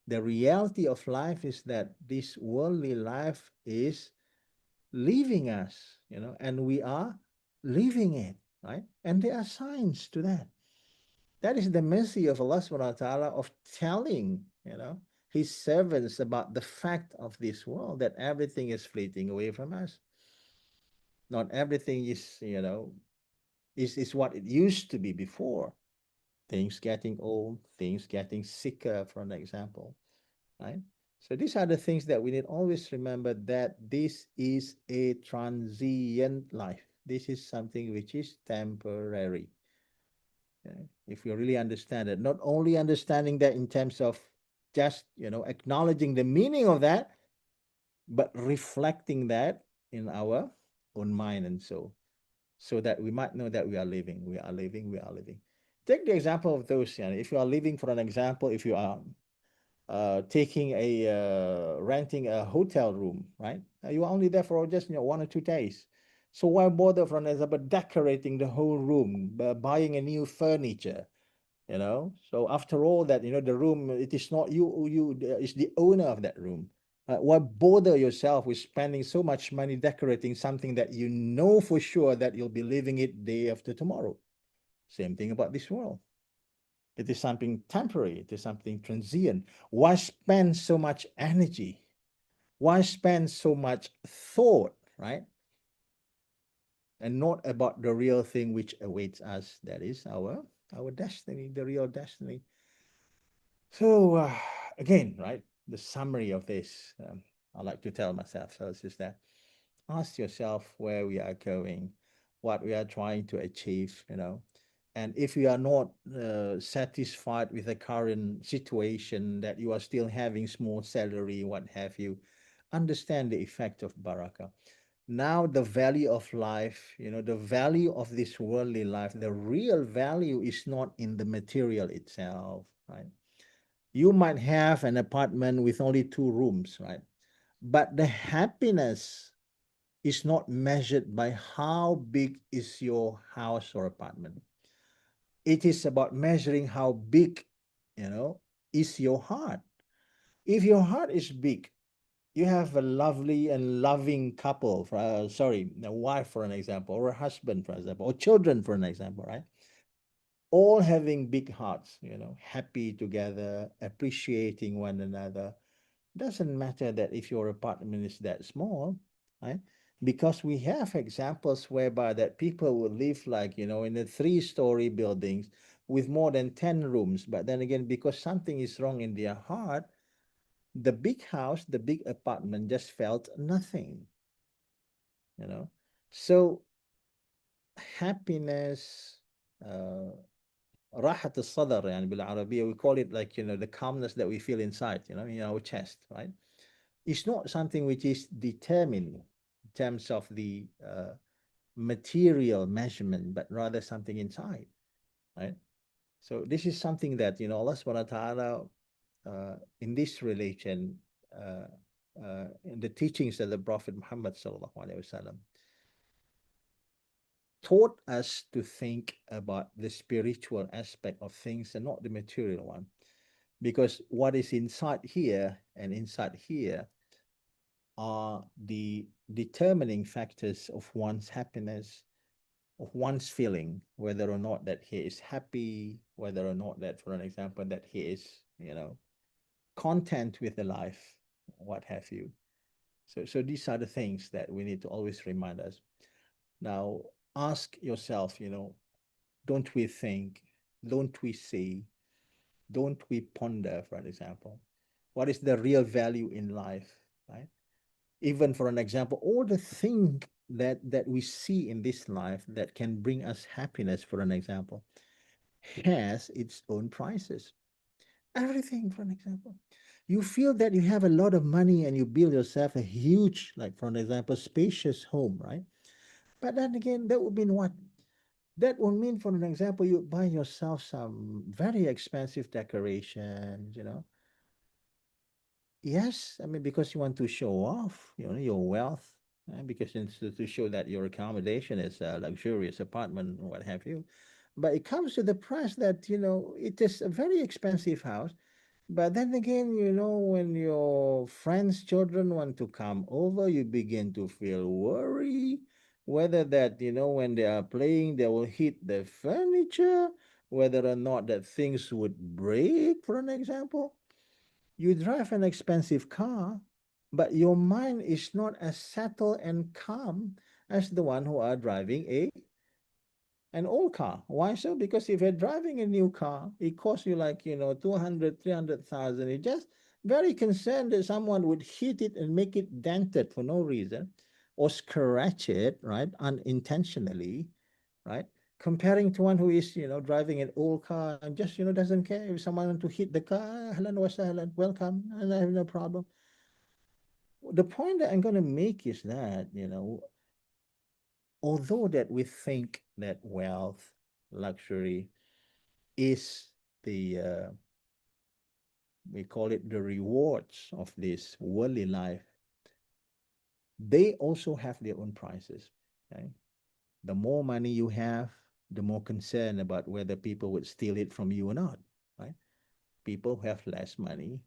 Speaker 2: The reality of life is that this worldly life is leaving us, and we are living it, right? And there are signs to that. That is the mercy of Allah subhanahu wa ta'ala of telling, his servants about the fact of this world, that everything is fleeting away from us. Not everything is, is what it used to be before. things getting old, things getting sicker, for an example, right? So these are the things that we need always remember, that this is a transient life. This is something which is temporary. Okay? If you really understand it, not only understanding that in terms of just, acknowledging the meaning of that, but reflecting that in our own mind and soul, so that we might know that we are living, we are living, we are living. Take the example of those, if you are living, for an example, if you are taking renting a hotel room, right? You are only there for just 1 or 2 days. So why bother, for an example, decorating the whole room, buying a new furniture, So after all that, the room, it is not you is the owner of that room. Why bother yourself with spending so much money decorating something that you know for sure that you'll be living it day after tomorrow? Same thing about this world. It is something temporary. It is something transient. Why spend so much energy? Why spend so much thought, right? And not about the real thing which awaits us. That is our destiny, the real destiny. So again, right, the summary of this, I like to tell myself, so it's just that ask yourself where we are going, what we are trying to achieve, and if you are not satisfied with the current situation, that you are still having small salary, what have you, understand the effect of barakah. Now the value of life, the value of this worldly life, the real value is not in the material itself, right? You might have an apartment with only 2 rooms, right? But the happiness is not measured by how big is your house or apartment. It is about measuring how big, is your heart. If your heart is big, you have a lovely and loving couple, sorry, a wife, for an example, or a husband, for example, or children, for an example, right? All having big hearts, happy together, appreciating one another. Doesn't matter that if your apartment is that small, right? Because we have examples whereby that people will live like, in a 3-story buildings with more than 10 rooms. But then again, because something is wrong in their heart, the big house, the big apartment just felt nothing, you know. So happiness, راحة الصدر يعني بالعربية, we call it like, the calmness that we feel inside, in our chest, right? It's not something which is determined in terms of the material measurement, but rather something inside, right? So this is something that, Allah subhanahu wa ta'ala, in this religion, in the teachings of the Prophet Muhammad sallallahu alaihi wasallam, taught us to think about the spiritual aspect of things and not the material one. Because what is inside here and inside here are the determining factors of one's happiness, of one's feeling, whether or not that he is happy, whether or not that, for an example, that he is, content with the life, what have you. So these are the things that we need to always remind us. Now, ask yourself, don't we think, don't we see, don't we ponder, for an example, what is the real value in life, right? Even for an example, all the things that we see in this life that can bring us happiness, for an example, has its own prices. Everything, for an example. You feel that you have a lot of money and you build yourself a huge, like for an example, spacious home, right? But then again, that would mean what? That would mean, for an example, you buy yourself some very expensive decorations, Yes, I mean, because you want to show off, your wealth, because it's to show that your accommodation is a luxurious apartment or what have you. But it comes to the price that, it is a very expensive house. But then again, when your friends' children want to come over, you begin to feel worry whether that, when they are playing, they will hit the furniture, whether or not that things would break, for an example. You drive an expensive car, but your mind is not as settled and calm as the one who are driving an old car. Why so? Because if you're driving a new car, it costs you like, 200, 300,000. You're just very concerned that someone would hit it and make it dented for no reason or scratch it, right, unintentionally, right? Comparing to one who is, driving an old car and just, doesn't care if someone want to hit the car, ahlan wa sahlan, welcome, and I have no problem. The point that I'm going to make is that, although that we think that wealth, luxury is we call it the rewards of this worldly life, they also have their own prices. Okay? The more money you have, the more concern about whether people would steal it from you or not. Right? People who have less money,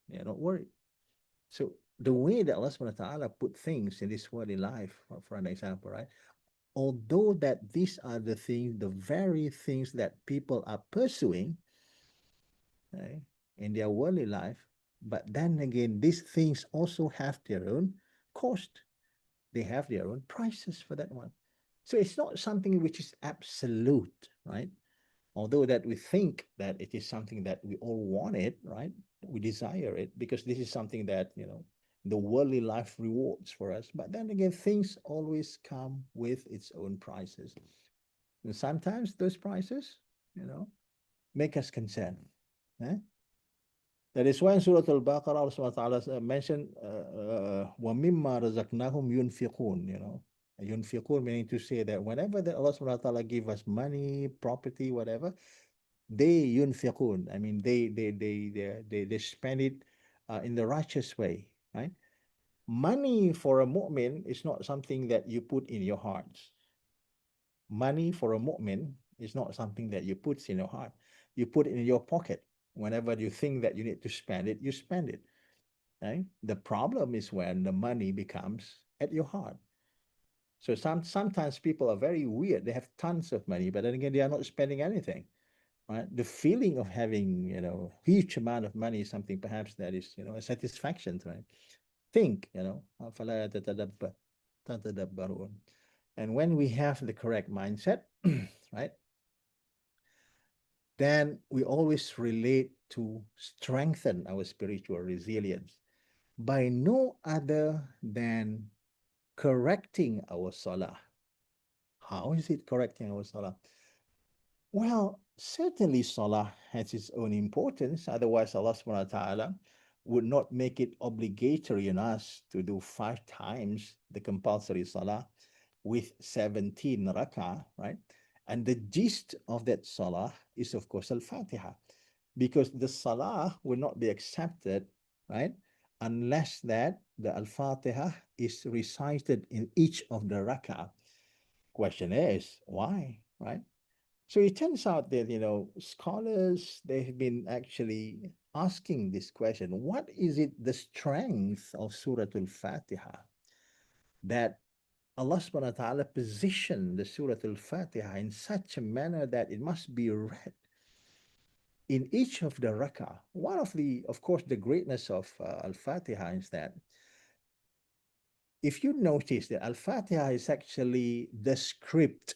Speaker 2: they're not worried. So the way that Allah subhanahu wa ta'ala put things in this worldly life, for an example, right? Although that these are the things, the very things that people are pursuing, right, in their worldly life, but then again, these things also have their own cost. They have their own prices for that one. So it's not something which is absolute, right? Although that we think that it is something that we all want it, right? We desire it because this is something that, the worldly life rewards for us. But then again, things always come with its own prices. And sometimes those prices, make us concerned. Eh? That is why in Surah Al-Baqarah, Allah subhanahu wa ta'ala mentioned, وَمِمَّا رَزَقْنَاهُمْ يُنْفِقُونَ, Yunfiqun meaning to say that whenever that Allah subhanahu wa ta'ala give us money, property, whatever, they yunfiqun. I mean, they spend it in the righteous way, right? Money for a mu'min is not something that you put in your hearts. Money for a mu'min is not something that you put in your heart. You put it in your pocket. Whenever you think that you need to spend it, you spend it. Right? The problem is when the money becomes at your heart. So sometimes people are very weird. They have tons of money, but then again, they are not spending anything. Right? The feeling of having, huge amount of money is something perhaps that is, a satisfaction, right? Think, أَفَلَا تَتَدَبَّرُونَ. And when we have the correct mindset, right, then we always relate to strengthen our spiritual resilience by no other than correcting our salah. How is it correcting our salah? Well, certainly salah has its own importance. Otherwise, Allah subhanahu wa ta'ala would not make it obligatory on us to do 5 times the compulsory salah with 17 rak'ah, right? And the gist of that salah is, of course, Al-Fatiha, because the salah will not be accepted, right, unless that the Al-Fatiha is recited in each of the rak'ah. Question is, why, right? So it turns out that, scholars, they've been actually asking this question, what is it, the strength of Surah Al-Fatiha, that Allah subhanahu wa ta'ala positioned the Surah Al-Fatiha in such a manner that it must be read in each of the rak'ah. One of the, of course, the greatness of Al-Fatiha is that if you notice that Al-Fatiha is actually the script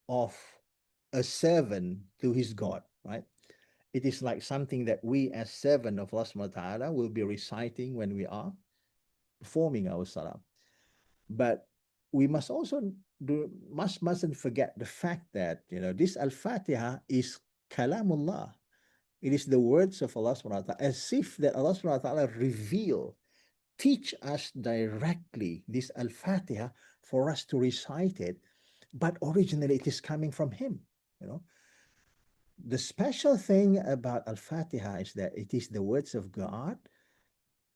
Speaker 2: of a servant to his God, right? It is like something that we as servant of Allah subhanahu wa ta'ala will be reciting when we are performing our salah. But we must also mustn't forget the fact that, this Al-Fatiha is kalamullah. It is the words of Allah subhanahu wa ta'ala, as if that Allah subhanahu wa ta'ala reveal, teach us directly this Al-Fatiha for us to recite it, but originally it is coming from him, The special thing about Al-Fatiha is that it is the words of God,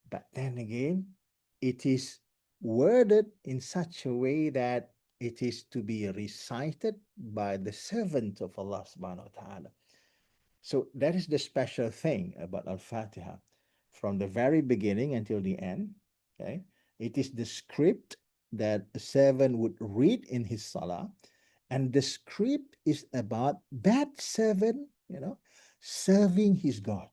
Speaker 2: but then again, it is worded in such a way that it is to be recited by the servant of Allah subhanahu wa ta'ala. So that is the special thing about Al-Fatiha. From the very beginning until the end, okay, it is the script that a servant would read in his salah, and the script is about that servant, serving his God,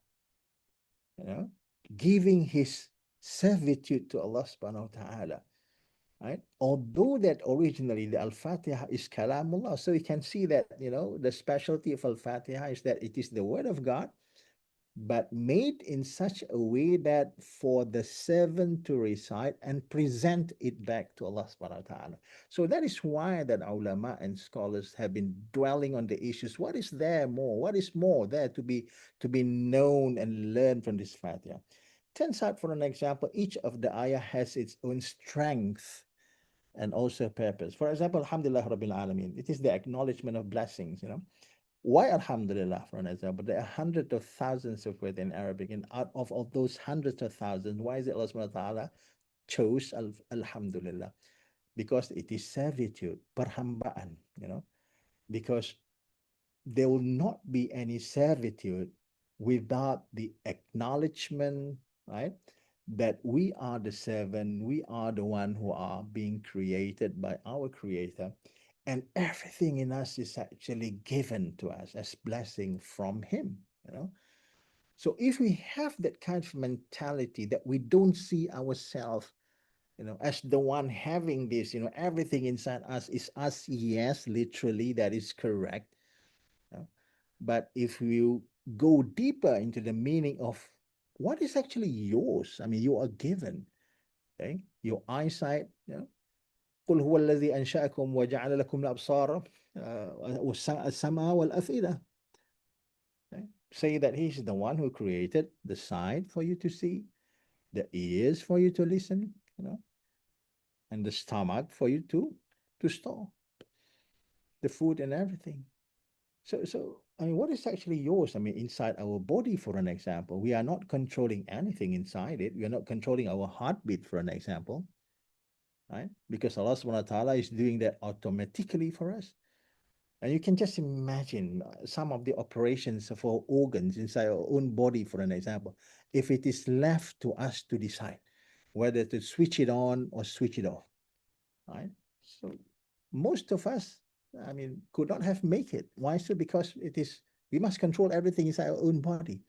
Speaker 2: giving his servitude to Allah subhanahu wa ta'ala. right? Although that originally the Al-Fatiha is Kalamullah, so you can see that, the specialty of Al-Fatiha is that it is the word of God, but made in such a way that for the servant to recite and present it back to Allah subhanahu wa ta'ala. So that is why that ulama and scholars have been dwelling on the issues. What is there more? What is more there to be known and learned from this Fatiha? Turns out, for an example, each of the ayah has its own strength and also purpose. For example, Alhamdulillah Rabbil Alameen. It is the acknowledgement of blessings. Why Alhamdulillah, for an example? There are hundreds of thousands of words in Arabic, and out of all those hundreds of thousands, why is it Allah subhanahu wa ta'ala chose Alhamdulillah? Because it is servitude, perhambaan, because there will not be any servitude without the acknowledgement, right? That we are the servant, we are the one who are being created by our Creator, and everything in us is actually given to us as blessing from Him. So if we have that kind of mentality that we don't see ourselves, as the one having this, everything inside us is us, yes, literally, that is correct. But if you go deeper into the meaning of what is actually yours, I mean, you are given, okay? Your eyesight, قل هو الذي أنشأكم وجعل لكم الأبصار والسمع والأفئدة. Okay? Say that He's the one who created the sight for you to see, the ears for you to listen, and the stomach for you to store the food and everything. So I mean, what is actually yours? I mean, inside our body, for an example, we are not controlling anything inside it. We are not controlling our heartbeat, for an example, right? Because Allah subhanahu wa ta'ala is doing that automatically for us. And you can just imagine some of the operations of our organs inside our own body, for an example, if it is left to us to decide whether to switch it on or switch it off, right? So most of us, I mean, could not have make it. Why so? Because we must control everything inside our own body.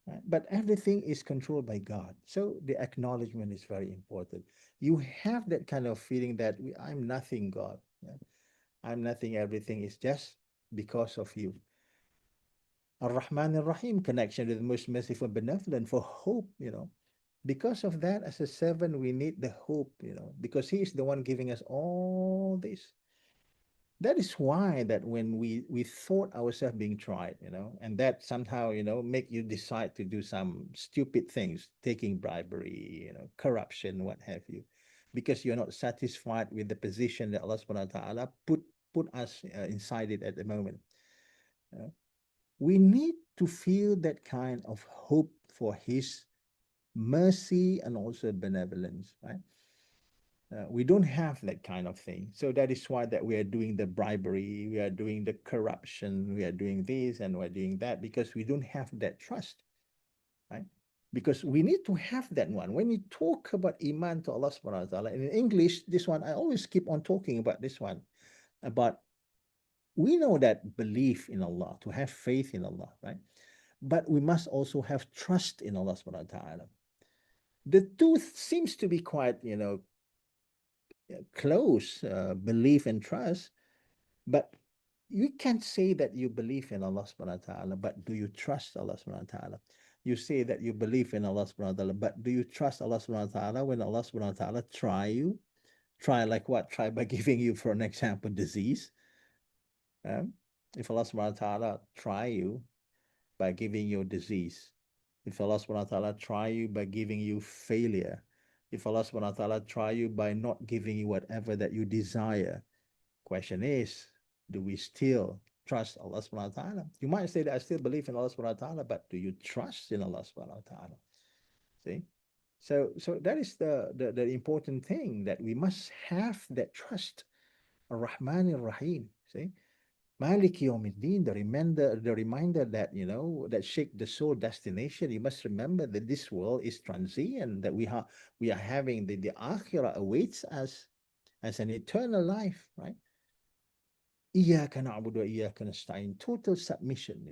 Speaker 2: Right? But everything is controlled by God. So the acknowledgement is very important. You have that kind of feeling that I'm nothing, God. Yeah? I'm nothing. Everything is just because of you. Ar-Rahman Ar-Rahim, connection with the most merciful and benevolent, for hope. Because of that, as a servant, we need the hope, because He is the one giving us all this. That is why that when we thought ourselves being tried, and that somehow, make you decide to do some stupid things, taking bribery, corruption, what have you, because you're not satisfied with the position that Allah subhanahu wa ta'ala put us inside it at the moment. We need to feel that kind of hope for His mercy and also benevolence, right? We don't have that kind of thing. So that is why that we are doing the bribery, we are doing the corruption, we are doing this and we're doing that, because we don't have that trust, right? Because we need to have that one. When we talk about Iman to Allah subhanahu wa ta'ala, in English, this one, I always keep on talking about this one, about we know that belief in Allah, to have faith in Allah, right? But we must also have trust in Allah subhanahu wa ta'ala. The two seems to be quite, close, belief and trust, but you can't say that you believe in Allah subhanahu wa ta'ala, but do you trust Allah subhanahu wa ta'ala? You say that you believe in Allah subhanahu wa ta'ala, but do you trust Allah subhanahu wa ta'ala when Allah subhanahu wa ta'ala try you? Try like what? Try by giving you, for an example, disease. If Allah subhanahu wa ta'ala try you by giving you disease, if Allah subhanahu wa ta'ala try you by giving you failure, if Allah subhanahu wa ta'ala try you by not giving you whatever that you desire, question is, do we still trust Allah subhanahu wa ta'ala? You might say that I still believe in Allah subhanahu wa ta'ala, but do you trust in Allah subhanahu wa ta'ala? See? So that is the important thing, that we must have that trust. Ar-Rahman Ar-Rahim. See? Malik Yawmiddin, the reminder that shake the soul destination. You must remember that this world is transient, that we are having the akhirah awaits us as an eternal life, right? Iyyaka na'budu wa iyyaka nasta'in. Total submission,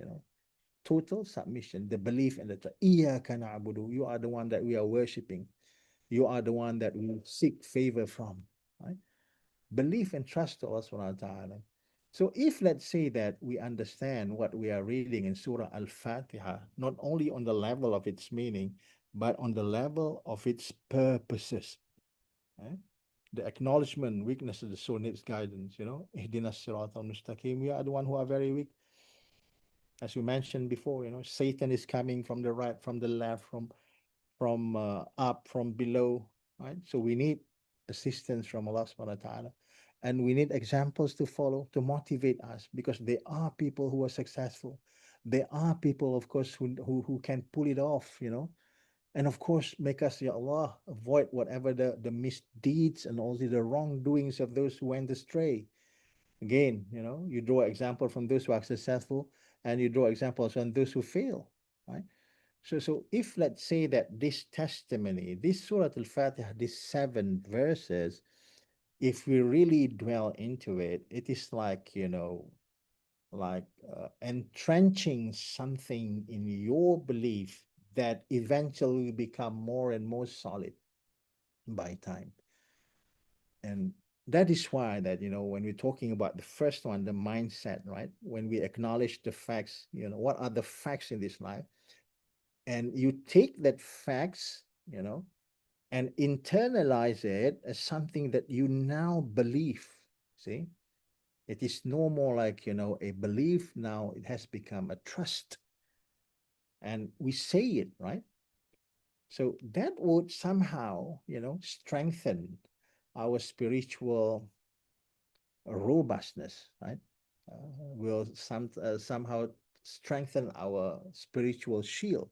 Speaker 2: total submission, the belief and the Iyyaka na'budu, you are the one that we are worshipping. You are the one that we seek favor from, right? Belief and trust to Allah subhanahu wa ta'ala. So if let's say that we understand what we are reading in Surah Al-Fatiha, not only on the level of its meaning, but on the level of its purposes, right? The acknowledgement, weakness of the soul needs guidance, Ihdinas siratal mustaqim. We are the one who are very weak. As we mentioned before, Satan is coming from the right, from the left, from up, from below, right? So we need assistance from Allah subhanahu wa ta'ala. And we need examples to follow to motivate us because there are people who are successful. There are people, of course, who can pull it off, and of course make us, Ya Allah, avoid whatever the misdeeds and all the wrongdoings of those who went astray. Again, you draw example from those who are successful and you draw examples on those who fail, right? So if let's say that this testimony, this Surah Al-Fatiha, these 7 verses, if we really dwell into it, it is like, entrenching something in your belief that eventually will become more and more solid by time. And that is why that, when we're talking about the first one, the mindset, right? When we acknowledge the facts, what are the facts in this life? And you take that facts, and internalize it as something that you now believe. See, it is no more like, a belief. Now it has become a trust. And we say it, right? So that would somehow, strengthen our spiritual robustness, right? Will somehow strengthen our spiritual shield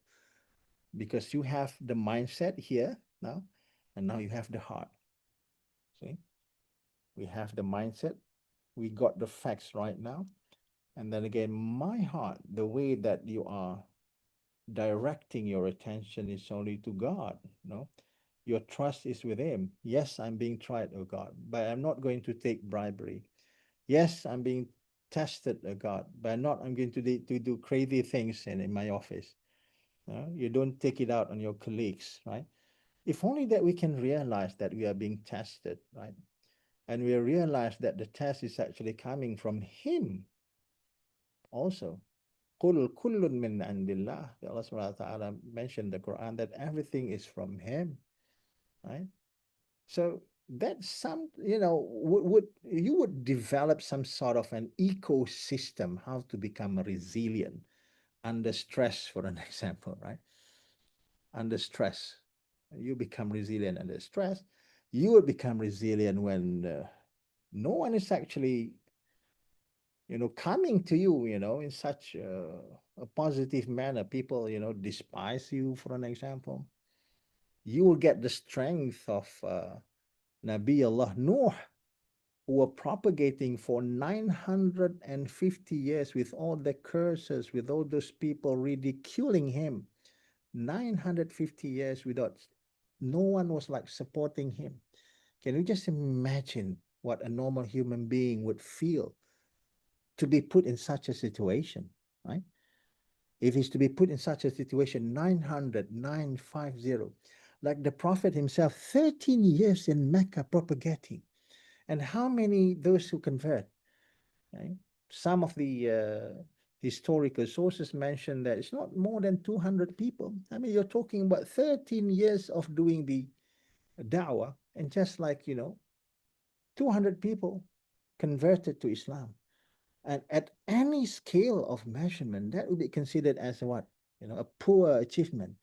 Speaker 2: because you have the mindset here now, and now you have the heart. See, we have the mindset, we got the facts right now, and then again, my heart, the way that you are directing your attention is only to God. Your trust is with Him. Yes, I'm being tried, oh God, but I'm not going to take bribery. Yes, I'm being tested, oh God, but not I'm going to do crazy things in my office. You don't take it out on your colleagues, right? If only that we can realize that we are being tested, right? And we realize that the test is actually coming from Him also. Qul kullun min andillah. Allah subhanahu wa ta'ala mentioned in the Quran that everything is from Him, right? So that's some, would you would develop some sort of an ecosystem, how to become resilient under stress, for an example, right? Under stress, you become resilient under stress. You will become resilient when no one is actually, coming to you, in such a positive manner. People, despise you, for an example. You will get the strength of Nabi Allah Nuh, who were propagating for 950 years with all the curses, with all those people ridiculing him. 950 years without, no one was like supporting him. Can you just imagine what a normal human being would feel to be put in such a situation, right? If he's to be put in such a situation, 950, like the Prophet himself, 13 years in Mecca propagating. And how many those who convert? Right? Some of the historical sources mention that it's not more than 200 people. I mean, you're talking about 13 years of doing the da'wah, and just like, 200 people converted to Islam. And at any scale of measurement, that would be considered as what? A poor achievement.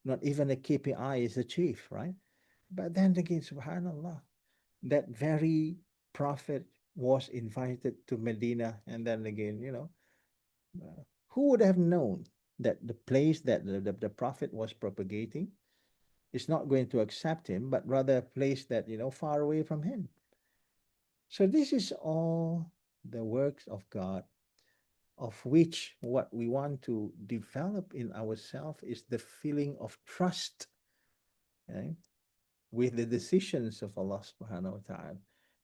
Speaker 2: Not even a KPI is achieved, right? But then again, subhanAllah, that very prophet was invited to Medina, and then again, who would have known that the place that the prophet was propagating is not going to accept him, but rather a place that, far away from him. So this is all the works of God, of which what we want to develop in ourselves is the feeling of trust, okay, with the decisions of Allah subhanahu wa ta'ala.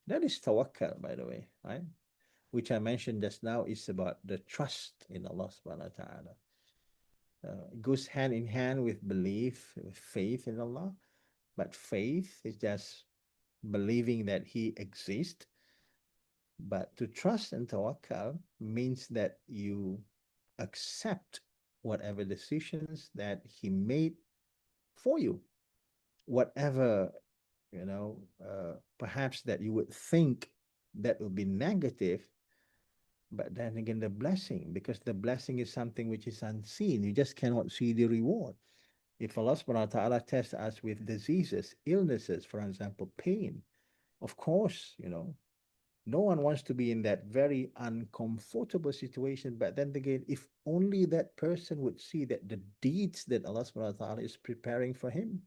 Speaker 2: That is tawakkul, by the way, right? Which I mentioned just now is about the trust in Allah subhanahu wa ta'ala. It goes hand in hand with belief, with faith in Allah. But faith is just believing that He exists. But to trust and tawakkal means that you accept whatever decisions that He made for you, whatever perhaps that you would think that would be negative, but then again, the blessing, because the blessing is something which is unseen. You just cannot see the reward. If Allah subhanahu wa ta'ala tests us with diseases, illnesses, for example, pain, of course, no one wants to be in that very uncomfortable situation. But then again, if only that person would see that the deeds that Allah subhanahu wa ta'ala is preparing for him,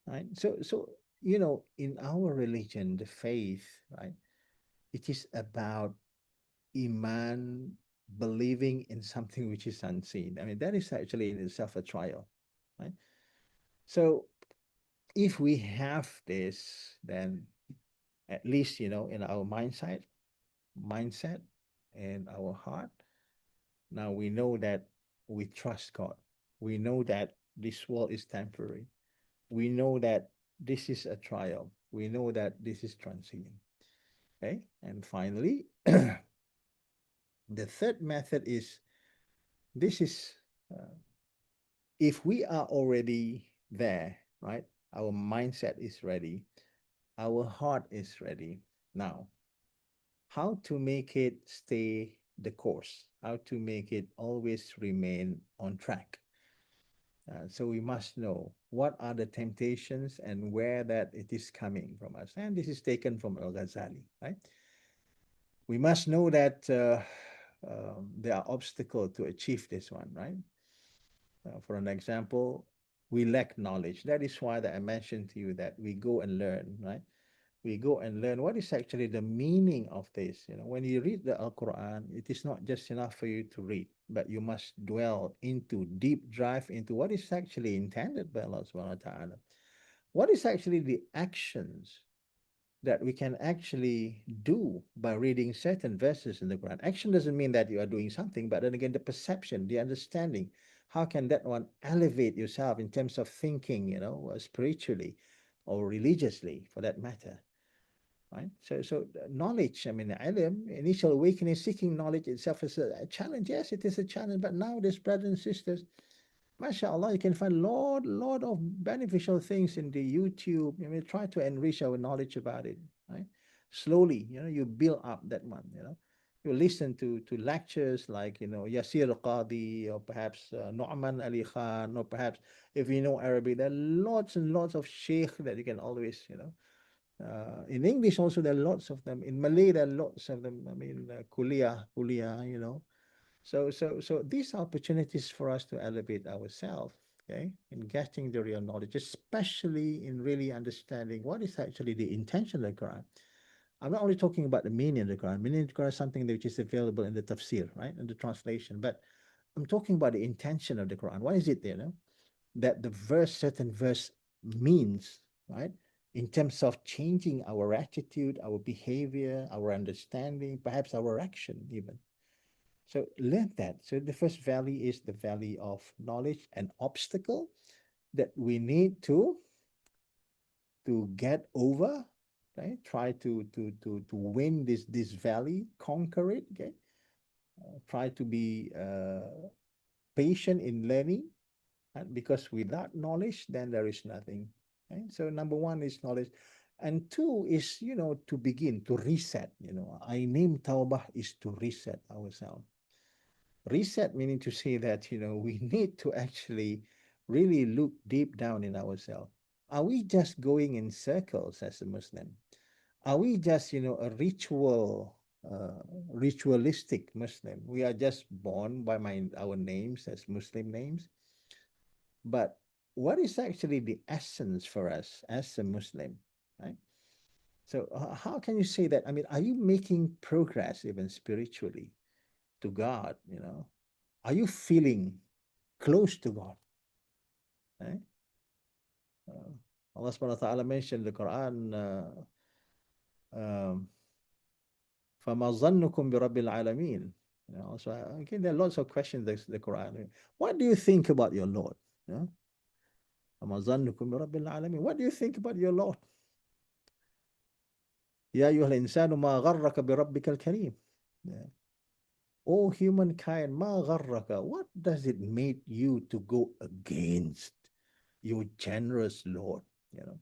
Speaker 2: right? So in our religion, the faith, right, it is about iman, believing in something which is unseen. I mean, that is actually in itself a trial, right? So if we have this, then at least, in our mindset and our heart, now we know that we trust God. We know that this world is temporary. We know that this is a trial. We know that this is transient. Okay. And finally, the third method is this is if we are already there, right? Our mindset is ready, our heart is ready. Now, how to make it stay the course, how to make it always remain on track. So we must know what are the temptations and where that it is coming from us. And this is taken from Al-Ghazali, right? We must know that there are obstacles to achieve this one, right? For an example, we lack knowledge. That is why that I mentioned to you that we go and learn, right? We go and learn what is actually the meaning of this. When you read the Al-Quran, it is not just enough for you to read, but you must dwell into, deep dive into what is actually intended by Allah subhanahu wa ta'ala. What is actually the actions that we can actually do by reading certain verses in the Quran. Action doesn't mean that you are doing something, but then again, the perception, the understanding, how can that one elevate yourself in terms of thinking, spiritually or religiously for that matter, right? So knowledge, I mean, ilm, initial awakening, seeking knowledge itself is a challenge. Yes, it is a challenge, but nowadays, brothers and sisters, MashaAllah, you can find lot of beneficial things in the YouTube. Try to enrich our knowledge about it, right? Slowly, you build up that one, You listen to lectures like, Yasir Qadi or perhaps Nu'man Ali Khan, or perhaps if you know Arabic, there are lots and lots of sheikh that you can always, in English also, there are lots of them. In Malay, there are lots of them. I mean, Kulliyyah, So these are opportunities for us to elevate ourselves, okay, in getting the real knowledge, especially in really understanding what is actually the intention of the Quran. I'm not only talking about the meaning of the Quran. Meaning of the Quran is something which is available in the tafsir, right, in the translation. But I'm talking about the intention of the Quran. What is it, that the certain verse means, right, in terms of changing our attitude, our behavior, our understanding, perhaps our action even. So learn that. So the first valley is the valley of knowledge, an obstacle that we need to get over, right? Try to win this valley, conquer it. Okay, try to be patient in learning, right? Because without knowledge, then there is nothing. Right? So number one is knowledge. And two is, to begin to reset. I name Tawbah is to reset ourselves. Reset meaning to say that, we need to actually really look deep down in ourselves. Are we just going in circles as a Muslim? Are we just, a ritualistic Muslim? We are just born by our names as Muslim names. But what is actually the essence for us as a Muslim, right? So how can you say that? I mean, are you making progress even spiritually to God, Are you feeling close to God? Eh? Allah subhanahu wa ta'ala mentioned in the Quran, um, فَمَا ظَنُّكُمْ بِرَبِّ الْعَالَمِينَ. So again, there are lots of questions in the Quran. What do you think about your Lord? فَمَا ظَنُّكُم بِرَبِّ الْعَالَمِينَ. What do you think about your Lord? يَا أَيُّهَا الْإِنسَانُ مَا غَرَّكَ بِرَبِّكَ الْكَرِيمِ. Yeah. O humankind, مَا غَرَّكَ. What does it make you to go against your generous Lord? You know,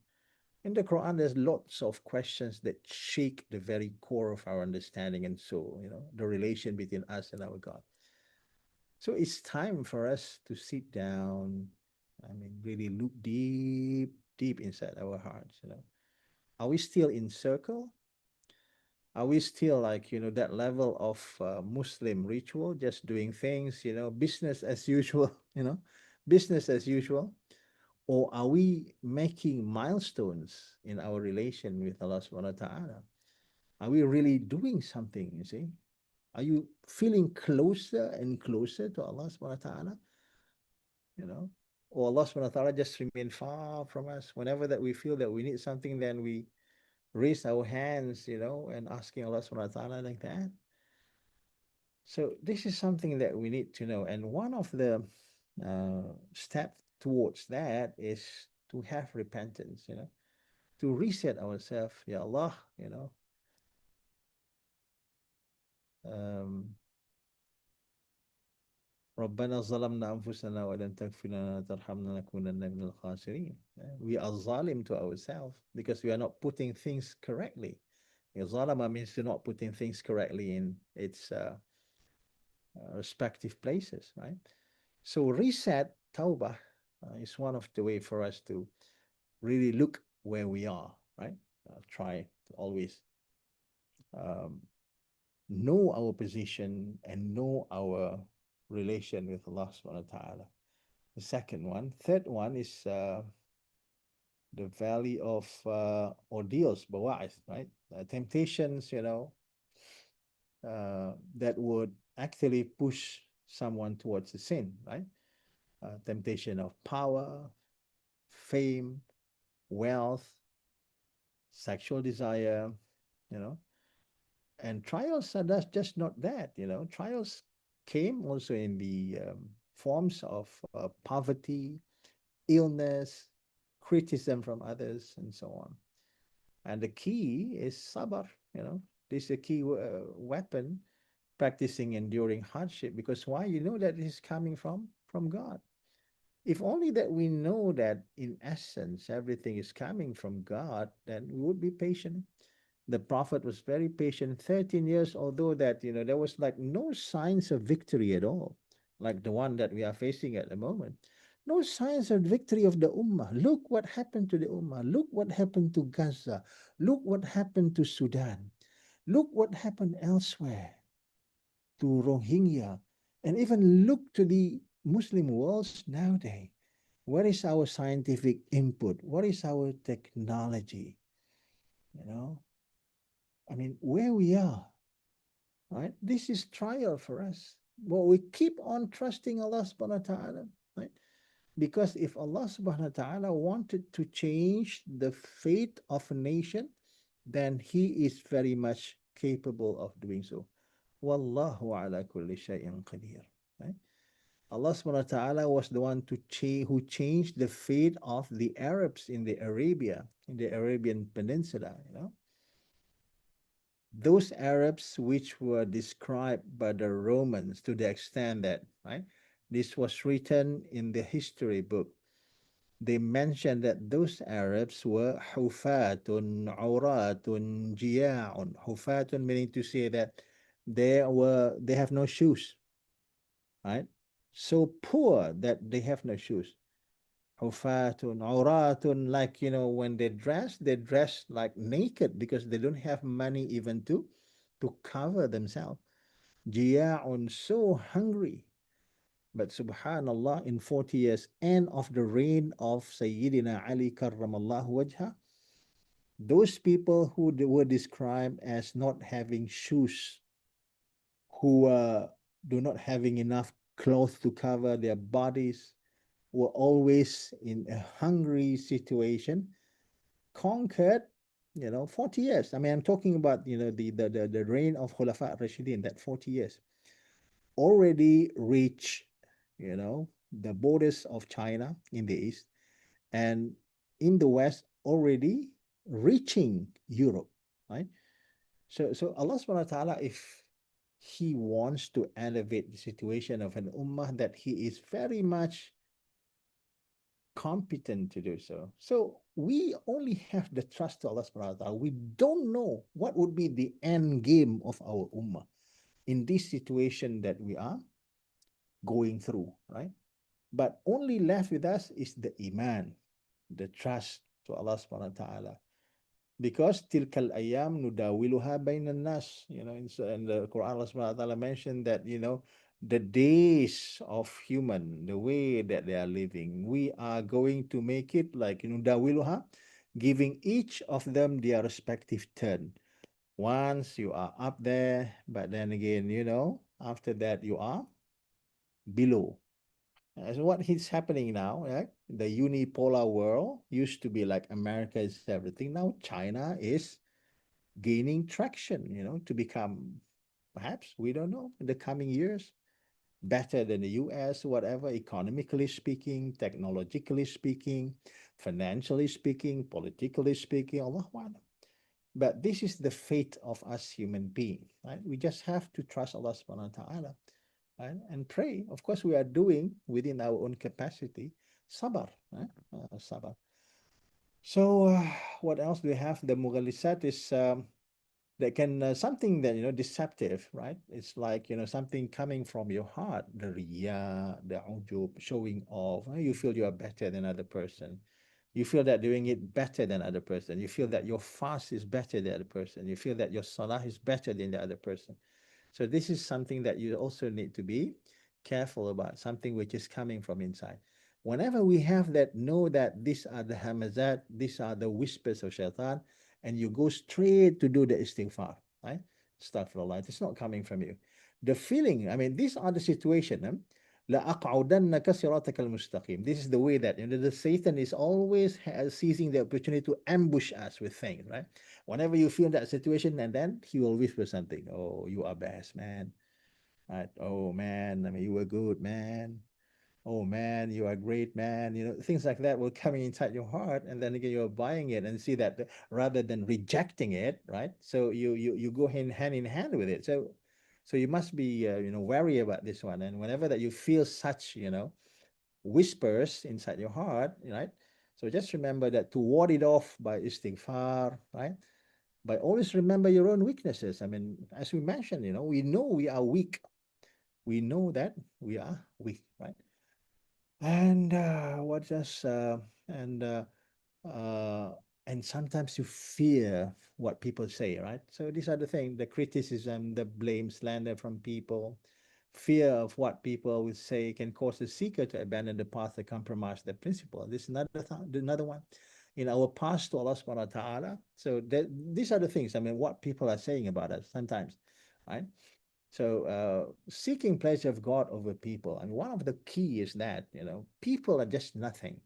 Speaker 2: in the Quran, there's lots of questions that shake the very core of our understanding, and so, you know, the relation between us and our God. So it's time for us to sit down. I mean, really look deep, deep inside our hearts. You know, are we still in circle? Are we still like, you know, that level of Muslim ritual, just doing things, you know, business as usual, you know, business as usual? Or are we making milestones in our relation with Allah subhanahu wa ta'ala? Are we really doing something, you see? Are you feeling closer and closer to Allah subhanahu wa ta'ala? You know? Or Allah subhanahu wa ta'ala just remain far from us. Whenever that we feel that we need something, then we raise our hands, you know, and asking Allah subhanahu wa ta'ala like that. So this is something that we need to know. And one of the steps towards that is to have repentance, you know, to reset ourselves. Ya Allah, you know, ربنا ظلمنا أنفسنا وإن تغفر لنا وترحمنا لنكونن من الخاسرين. We are zalim to ourselves because we are not putting things correctly. Zalama means to not putting things correctly in its respective places, right? So reset, tawbah, is one of the way for us to really look where we are, right? Try to always um, know our position and know our relation with Allah subhanahu wa ta'ala. The second one. Third one is the valley of ordeals, bawa'ith, right? Temptations, you know, that would actually push someone towards the sin, right? Temptation of power, fame, wealth, sexual desire, you know. And trials are just not that, you know. Trials came also in the forms of poverty, illness, criticism from others, and so on. And the key is sabr, you know. This is a key weapon, practicing enduring hardship. Because why? You know that this is coming from God. If only that we know that in essence everything is coming from God, then we would be patient. The Prophet was very patient, 13 years, although that, you know, there was like no signs of victory at all, like the one that we are facing at the moment. No signs of victory of the Ummah. Look what happened to the Ummah. Look what happened to Gaza. Look what happened to Sudan. Look what happened elsewhere to Rohingya. And even look to the Muslim worlds nowadays. Where is our scientific input? What is our technology? You know, I mean, where we are, right? This is trial for us. Well, we keep on trusting Allah subhanahu wa ta'ala, right? Because if Allah subhanahu wa ta'ala wanted to change the fate of a nation, then He is very much capable of doing so. Wallahu ala kulli shay'in qadir. Right? Allah subhanahu wa ta'ala was the one who changed the fate of the Arabs in the Arabian Peninsula, you know. Those Arabs which were described by the Romans, to the extent that, right, this was written in the history book. They mentioned that those Arabs were hufatun, auratun, jiya'un. Hufatun meaning to say that they have no shoes, right? So poor that they have no shoes. Hufatun, auratun, like, you know, when they dress like naked because they don't have money even to cover themselves. Jiya'un, so hungry. But subhanallah, in 40 years, end of the reign of Sayyidina Ali karramallahu wajha, those people who were described as not having shoes, who do not having enough clothes to cover their bodies, were always in a hungry situation, conquered, you know, 40 years. I mean, I'm talking about, you know, the reign of Khulafa Rashidin, that 40 years, already reached, you know, the borders of China in the east, and in the West already reaching Europe, right? So Allah subhanahu wa ta'ala, if He wants to elevate the situation of an ummah, that He is very much competent to do so. So we only have the trust to Allah subhanahu wa ta'ala. We don't know what would be the end game of our ummah in this situation that we are going through, right? But only left with us is the iman, the trust to Allah subhanahu wa ta'ala. Because tilkal ayam nudawiluha bainan nas, in the Quran, Allah subhanahu wa ta'ala mentioned that, the days of human, the way that they are living, we are going to make it like, nudawiluha, giving each of them their respective turn. Once you are up there, but then again, after that you are below. So what is happening now, right? The unipolar world used to be like America is everything. Now China is gaining traction, to become, perhaps, we don't know, in the coming years, better than the US, whatever, economically speaking, technologically speaking, financially speaking, politically speaking, Allah Alam. But this is the fate of us human beings, right? We just have to trust Allah subhanahu wa ta'ala, right? And pray. Of course, we are doing within our own capacity. Sabar, right? Sabar. So, what else do we have? The mughalisat is that can something that deceptive, right? It's like something coming from your heart, the riya, the ujub, showing off. You feel you are better than other person. You feel that doing it better than other person. You feel that your fast is better than the other person. You feel that your salah is better than the other person. So this is something that you also need to be careful about, something which is coming from inside. Whenever we have that, know that these are the hamazat, these are the whispers of shaitan, and you go straight to do the istighfar, right? Astaghfirullah. It's not coming from you. The feeling, I mean, these are the situation. لَأَقْعُدَنَّكَ صِرَاطَكَ الْمُسْتَقِيمِ. This is the way that the Satan is always seizing the opportunity to ambush us with things, right? Whenever you feel that situation, and then he will whisper something. Oh, you are best, man. Right? Oh man, I mean, you were good, man. Oh man, you are great, man. Things like that will come inside your heart, and then again you're buying it and see that rather than rejecting it, right? So you go hand in hand with it. So you must be wary about this one. And whenever that you feel such whispers inside your heart, right? So just remember that to ward it off by istighfar, right? By always remember your own weaknesses. I mean, as we mentioned, we know we are weak. We know that we are weak, right? And what just uh, and sometimes you fear what people say, right? So these are the things: the criticism, the blame, slander from people, fear of what people will say can cause the seeker to abandon the path and compromise the principle. This is another one. In our past to Allah subhanahu wa ta'ala. So these are the things, I mean, what people are saying about us sometimes, right? So seeking pleasure of God over people. I mean, one of the key is that, people are just nothing.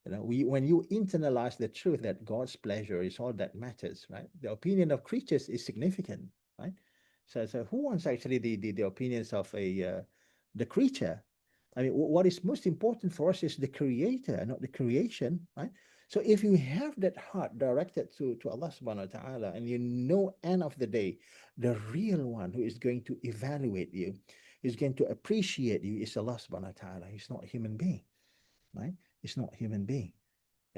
Speaker 2: When you internalize the truth that God's pleasure is all that matters, right? The opinion of creatures is significant, right? So who wants actually the opinions of the creature? I mean, what is most important for us is the creator, not the creation, right? So if you have that heart directed to Allah subhanahu wa ta'ala, and end of the day, the real one who is going to evaluate you, is going to appreciate you, is Allah subhanahu wa ta'ala. He's not a human being, right? It's not human being.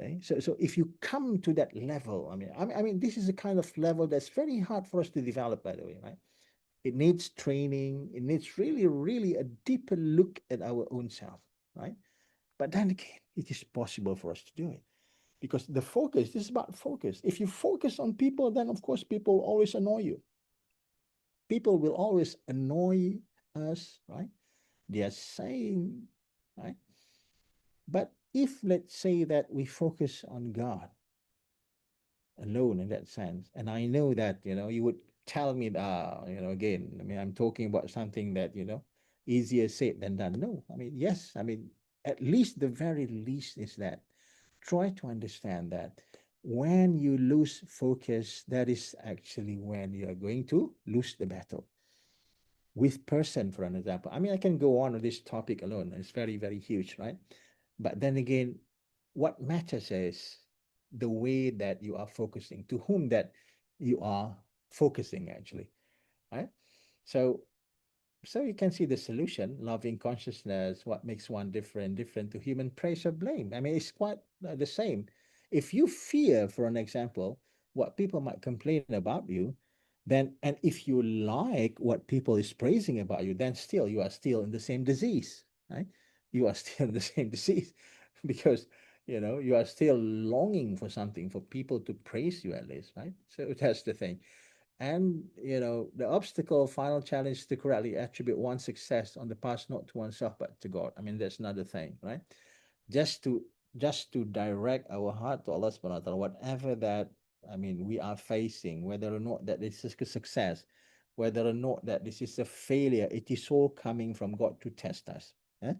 Speaker 2: Okay, so if you come to that level, I mean, this is a kind of level that's very hard for us to develop, by the way, right? It needs training. It needs really, really a deeper look at our own self, right? But then again, it is possible for us to do it because the focus. This is about focus. If you focus on people, then of course people will always annoy you. People will always annoy us, right? They are saying, right? But if let's say that we focus on God alone in that sense, and I know that you would tell me that again, I mean, I'm talking about something that easier said than done. No, I mean, yes, I mean, at least the very least is that try to understand that when you lose focus, that is actually when you are going to lose the battle with person, for an example. I mean, I can go on with this topic alone. It's very, very huge, right? But then again, what matters is the way that you are focusing, to whom that you are focusing actually, right? So so you can see the solution, loving consciousness, what makes one different, different to human praise or blame. I mean, it's quite the same. If you fear, for an example, what people might complain about you, then, and if you like what people is praising about you, then still you are still in the same disease, right? You are still in the same disease because, you know, you are still longing for something, for people to praise you at least, right? So that's the thing. And you know, the obstacle, final challenge to correctly attribute one's success on the past not to oneself but to God. I mean, that's another thing, right? Just to just to direct our heart to Allah subhanahu wa ta'ala, whatever that I mean we are facing, whether or not that this is a success, whether or not that this is a failure, it is all coming from God to test us. Eh?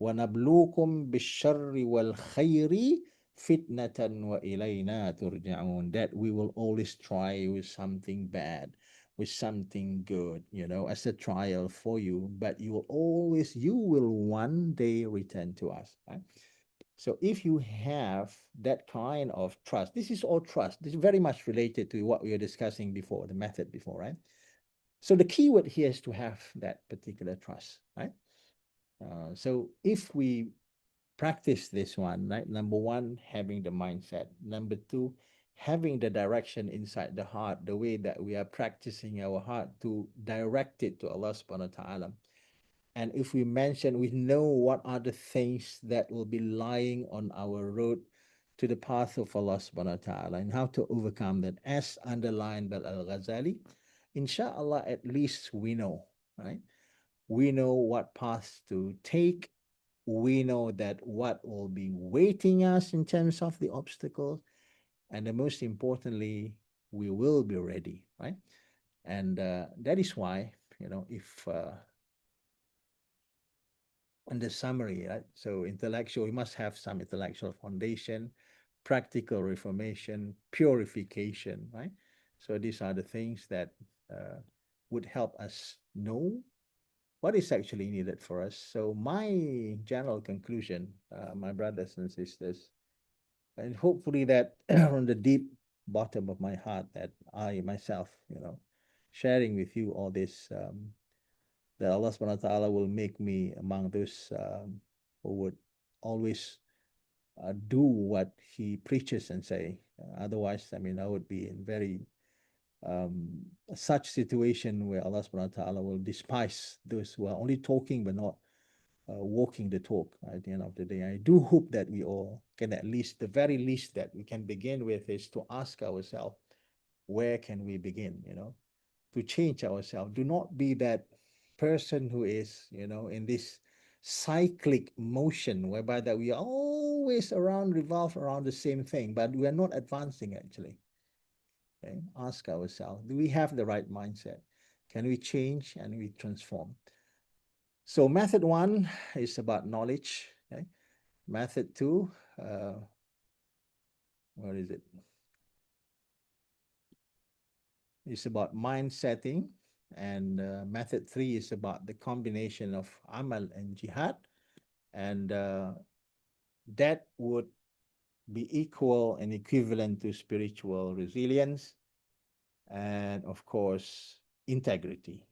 Speaker 2: وَنَبْلُوكُمْ بِالشَّرِّ وَالْخَيْرِ فِتْنَةً وَإِلَيْنَا تُرْجَعُونَ. That we will always try with something bad, with something good, you know, as a trial for you, but you will one day return to us, right? So if you have that kind of trust, this is all trust. This is very much related to what we were discussing before, the method before, right? So the key word here is to have that particular trust, right? So if we practice this one, right? Number one, having the mindset. Number two, having the direction inside the heart, the way that we are practicing our heart to direct it to Allah subhanahu wa ta'ala. And if we mention, we know what are the things that will be lying on our road to the path of Allah subhanahu wa ta'ala and how to overcome that, as underlined by Al-Ghazali, inshallah, at least we know, right? We know what paths to take. We know that what will be waiting us in terms of the obstacles. And the most importantly, we will be ready, right? And that is why, you know, if in the summary, right? So intellectual, we must have some intellectual foundation, practical reformation, purification, right? So these are the things that would help us know what is actually needed for us. So my general conclusion, my brothers and sisters, and hopefully that from the deep bottom of my heart that I myself, you know, sharing with you all this, that Allah subhanahu wa ta'ala will make me among those who would always do what he preaches and say. Otherwise, I mean, I would be in very such situation where Allah subhanahu wa ta'ala will despise those who are only talking but not walking the talk at the end of the day. I do hope that we all can, at least the very least that we can begin with is to ask ourselves, where can we begin, you know, to change ourselves. Do not be that person who is, you know, in this cyclic motion whereby that we are always around, revolve around the same thing, but we are not advancing actually. Okay? Ask ourselves, do we have the right mindset? Can we change and we transform? So method one is about knowledge. Okay? Method two, what is it? It's about mind setting. And method three is about the combination of amal and jihad. And that would be equal and equivalent to spiritual resilience and, of course, integrity,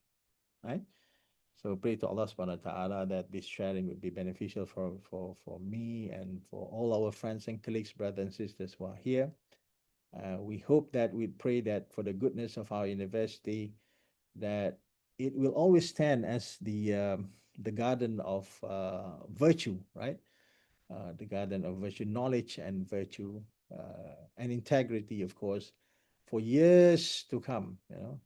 Speaker 2: right? So pray to Allah subhanahu wa ta'ala that this sharing would be beneficial for me and for all our friends and colleagues, brothers and sisters who are here. We hope that we pray that for the goodness of our university, that it will always stand as the garden of virtue, right? The garden of virtue, knowledge and virtue, and integrity, of course, for years to come, you know,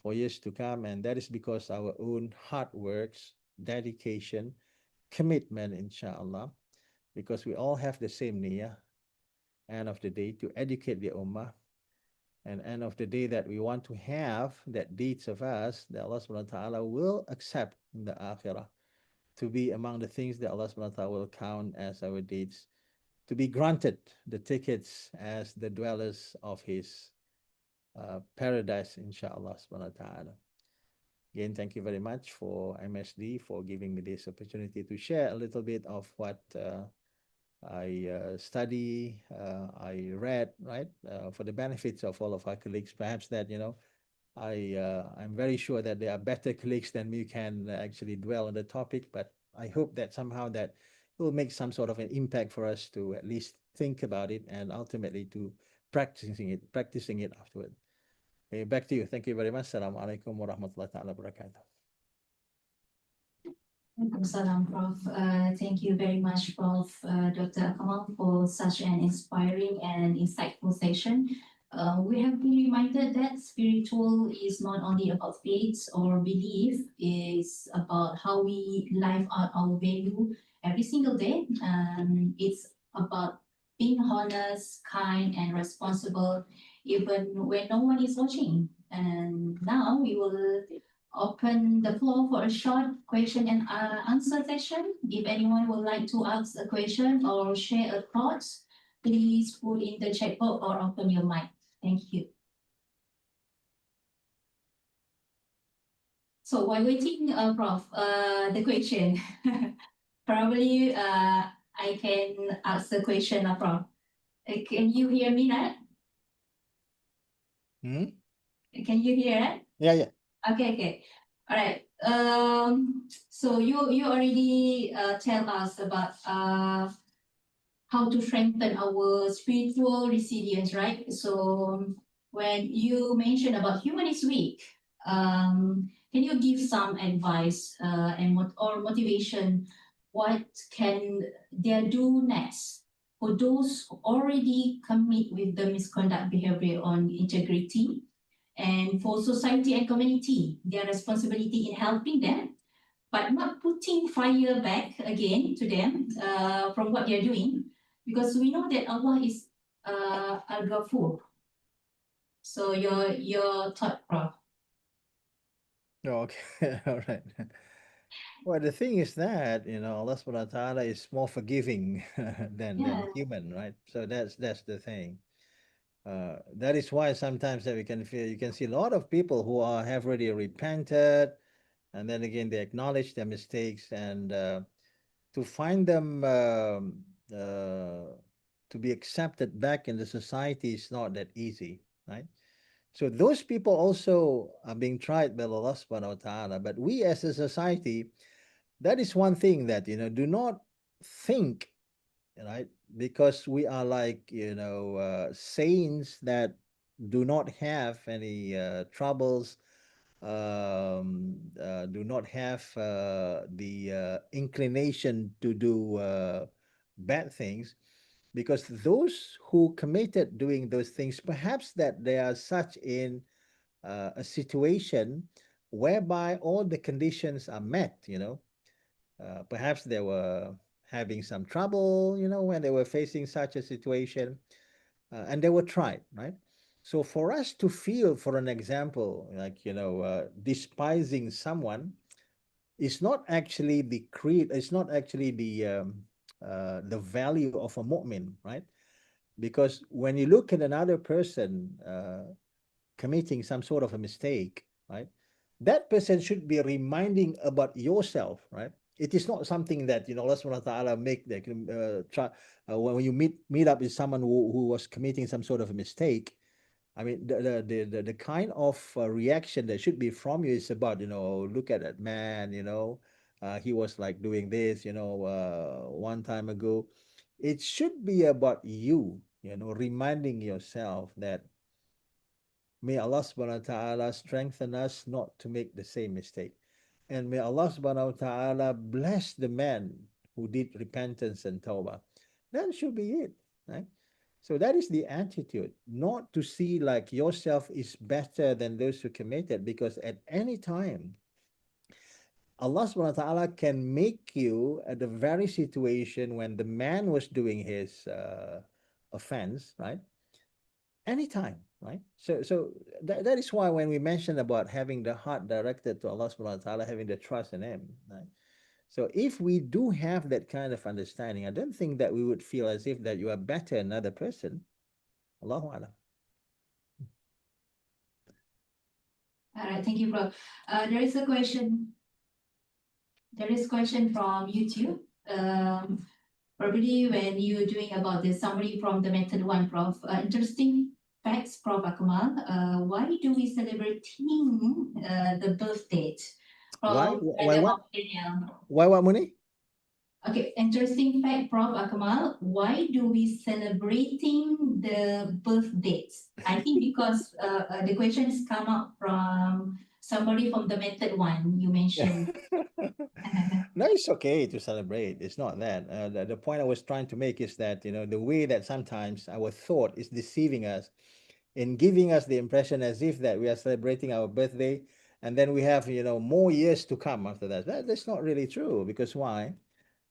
Speaker 2: for years to come. And that is because our own hard works, dedication, commitment, inshallah, because we all have the same niyyah, end of the day, to educate the ummah, and end of the day that we want to have that deeds of us that Allah subhanahu wa ta'ala will accept in the akhirah, to be among the things that Allah subhanahu wa ta'ala will count as our deeds, to be granted the tickets as the dwellers of his paradise, inshallah subhanahu wa ta'ala. Again, thank you very much for MSD for giving me this opportunity to share a little bit of what I study, I read, right, for the benefits of all of our colleagues. Perhaps that, I'm very sure that there are better colleagues than me can actually dwell on the topic, but I hope that somehow that will make some sort of an impact for us to at least think about it and ultimately to practicing it afterward. Okay, back to you. Thank you very much. Assalamualaikum warahmatullahi ta'ala wabarakatuh.
Speaker 1: Salam, Prof. Thank you very much, Prof. Dr. Akmal, for such an inspiring and insightful session. We have been reminded that spiritual is not only about faith or belief, it's about how we live out our value every single day. It's about being honest, kind, and responsible, even when no one is watching. And now we will open the floor for a short question and answer session. If anyone would like to ask a question or share a thought, please put in the chat box or open your mic. Thank you. So while waiting, Prof, the question, probably I can ask the question, Prof. Can you hear me, right? Can you hear it?
Speaker 2: Yeah.
Speaker 1: Okay. All right. So you already tell us about how to strengthen our spiritual resilience, right? So when you mentioned about human is weak, can you give some advice or motivation? What can they do next for those who already commit with the misconduct behavior on integrity? And for society and community, their responsibility in helping them, but not putting fire back again to them from what they're doing, because we know that Allah is Al-Ghafur. So your thought, Prof.
Speaker 2: Oh, okay. All right. Well, the thing is that, Allah subhanahu wa ta'ala is more forgiving than human, right? So that's the thing. That is why sometimes that we can feel, you can see a lot of people who have already repented, and then again they acknowledge their mistakes, and to find them to be accepted back in the society is not that easy, right? So those people also are being tried by Allah subhanahu wa ta'ala. But we as a society, that is one thing that, do not think, right? Because we are like, saints that do not have any troubles, do not have the inclination to do bad things. Because those who committed doing those things, perhaps that they are such in a situation whereby all the conditions are met, perhaps they were having some trouble, when they were facing such a situation, and they were tried, right? So for us to feel, for an example, like, despising someone is not actually the creed, it's not actually the value of a mu'min, right? Because when you look at another person committing some sort of a mistake, right? That person should be reminding about yourself, right? It is not something that, Allah subhanahu wa ta'ala make that when you meet up with someone who was committing some sort of a mistake. I mean, the kind of reaction that should be from you is about, look at that man, he was like doing this, one time ago. It should be about you, reminding yourself that may Allah subhanahu wa ta'ala strengthen us not to make the same mistake. And may Allah subhanahu wa ta'ala bless the man who did repentance and tawbah. That should be it, right? So that is the attitude, not to see like yourself is better than those who committed, because at any time, Allah subhanahu wa ta'ala can make you at the very situation when the man was doing his offense, right? Anytime, right? So that is why when we mentioned about having the heart directed to Allah subhanahu wa ta'ala, having the trust in him, right? So if we do have that kind of understanding, I don't think that we would feel as if that you are better than another person. Allahu Alam.
Speaker 1: All right, thank you, Prof. There is a question. There is a question from YouTube. Probably when you're doing about the summary from the method one, Prof. Interesting facts, Prof. Akmal. Why do we celebrating the birth date
Speaker 2: Why?
Speaker 1: from
Speaker 2: Why
Speaker 1: Madam
Speaker 2: what?
Speaker 1: of Daniel?
Speaker 2: Why what, Muni?
Speaker 1: Okay, interesting fact, Prof. Akmal. Why do we celebrating the birth dates? I think because the questions come up from somebody from the method one you mentioned.
Speaker 2: No, it's okay to celebrate. It's not that. The point I was trying to make is that, the way that sometimes our thought is deceiving us in giving us the impression as if that we are celebrating our birthday and then we have, more years to come after that. That's not really true. Because why?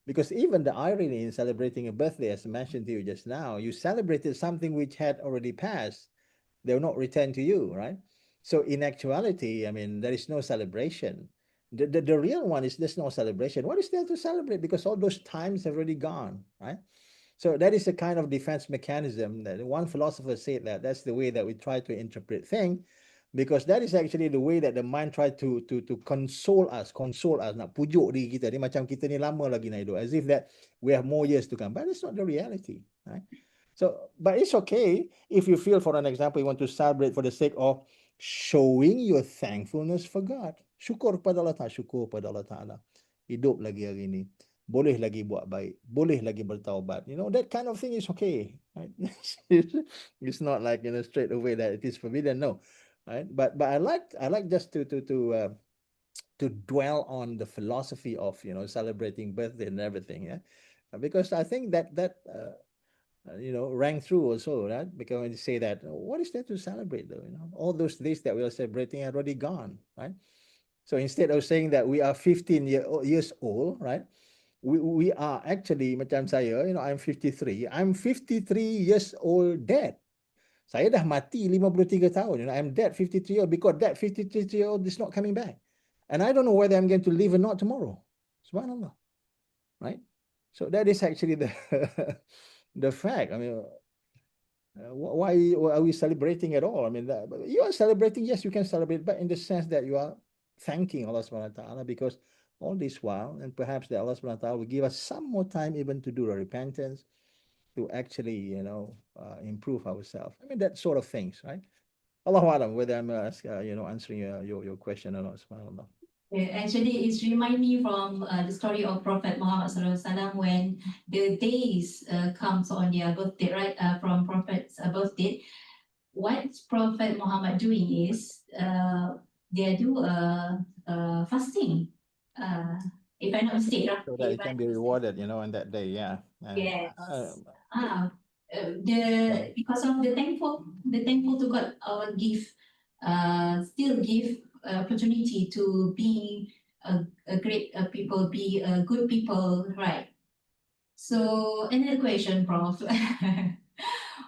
Speaker 2: Because even the irony in celebrating a birthday, as I mentioned to you just now, you celebrated something which had already passed. They will not return to you, right? So in actuality, I mean, there is no celebration. The real one is there's no celebration. What is there to celebrate? Because all those times have already gone, right? So that is a kind of defense mechanism that one philosopher said that that's the way that we try to interpret things, because that is actually the way that the mind try to console us, nak pujuk diri kita. Dia macam kita ni lama lagi nak hidup, as if that we have more years to come. But it's not the reality, right? So, but it's okay if you feel, for an example, you want to celebrate for the sake of showing your thankfulness for God. Syukur pada Allah Ta'ala, syukur pada Allah Ta'ala. Hidup lagi hari ini. Boleh lagi buat baik. Boleh lagi bertaubat. That kind of thing is okay. Right? It's not like, straight away that it is forbidden. No. Right? But I like just to dwell on the philosophy of, celebrating birthday and everything. Yeah. Because I think that rang through also, right? Because when you say that, what is there to celebrate though? All those days that we are celebrating are already gone, right? So instead of saying that we are 15 years old, right? We are actually, macam saya, I'm 53. I'm 53 years old dead. Saya dah mati 53 tahun. I'm dead 53 years old because that 53-year-old is not coming back. And I don't know whether I'm going to live or not tomorrow. Subhanallah. Right? So that is actually the the fact. I mean, why are we celebrating at all? I mean, you are celebrating, yes, you can celebrate, but in the sense that you are thanking Allah subhanahu wa ta'ala, because all this while, and perhaps that Allah subhanahu wa ta'ala will give us some more time even to do the repentance, to actually, improve ourselves. I mean, that sort of things, right? Allahu Alam, whether I'm answering your question or not, subhanallah.
Speaker 1: Actually, it's remind me from the story of Prophet Muhammad SAW when the days comes on their birthday, right? From Prophet's birthday, what Prophet Muhammad doing is they do fasting. If I'm not mistaken,
Speaker 2: So that
Speaker 1: if
Speaker 2: it
Speaker 1: I'm
Speaker 2: can
Speaker 1: not
Speaker 2: be
Speaker 1: mistaken.
Speaker 2: rewarded, on that day, yeah.
Speaker 1: Yes.
Speaker 2: Uh,
Speaker 1: Because of the thankful to God, our give still give opportunity to be a great people, be a good people, right? So another question, Prof.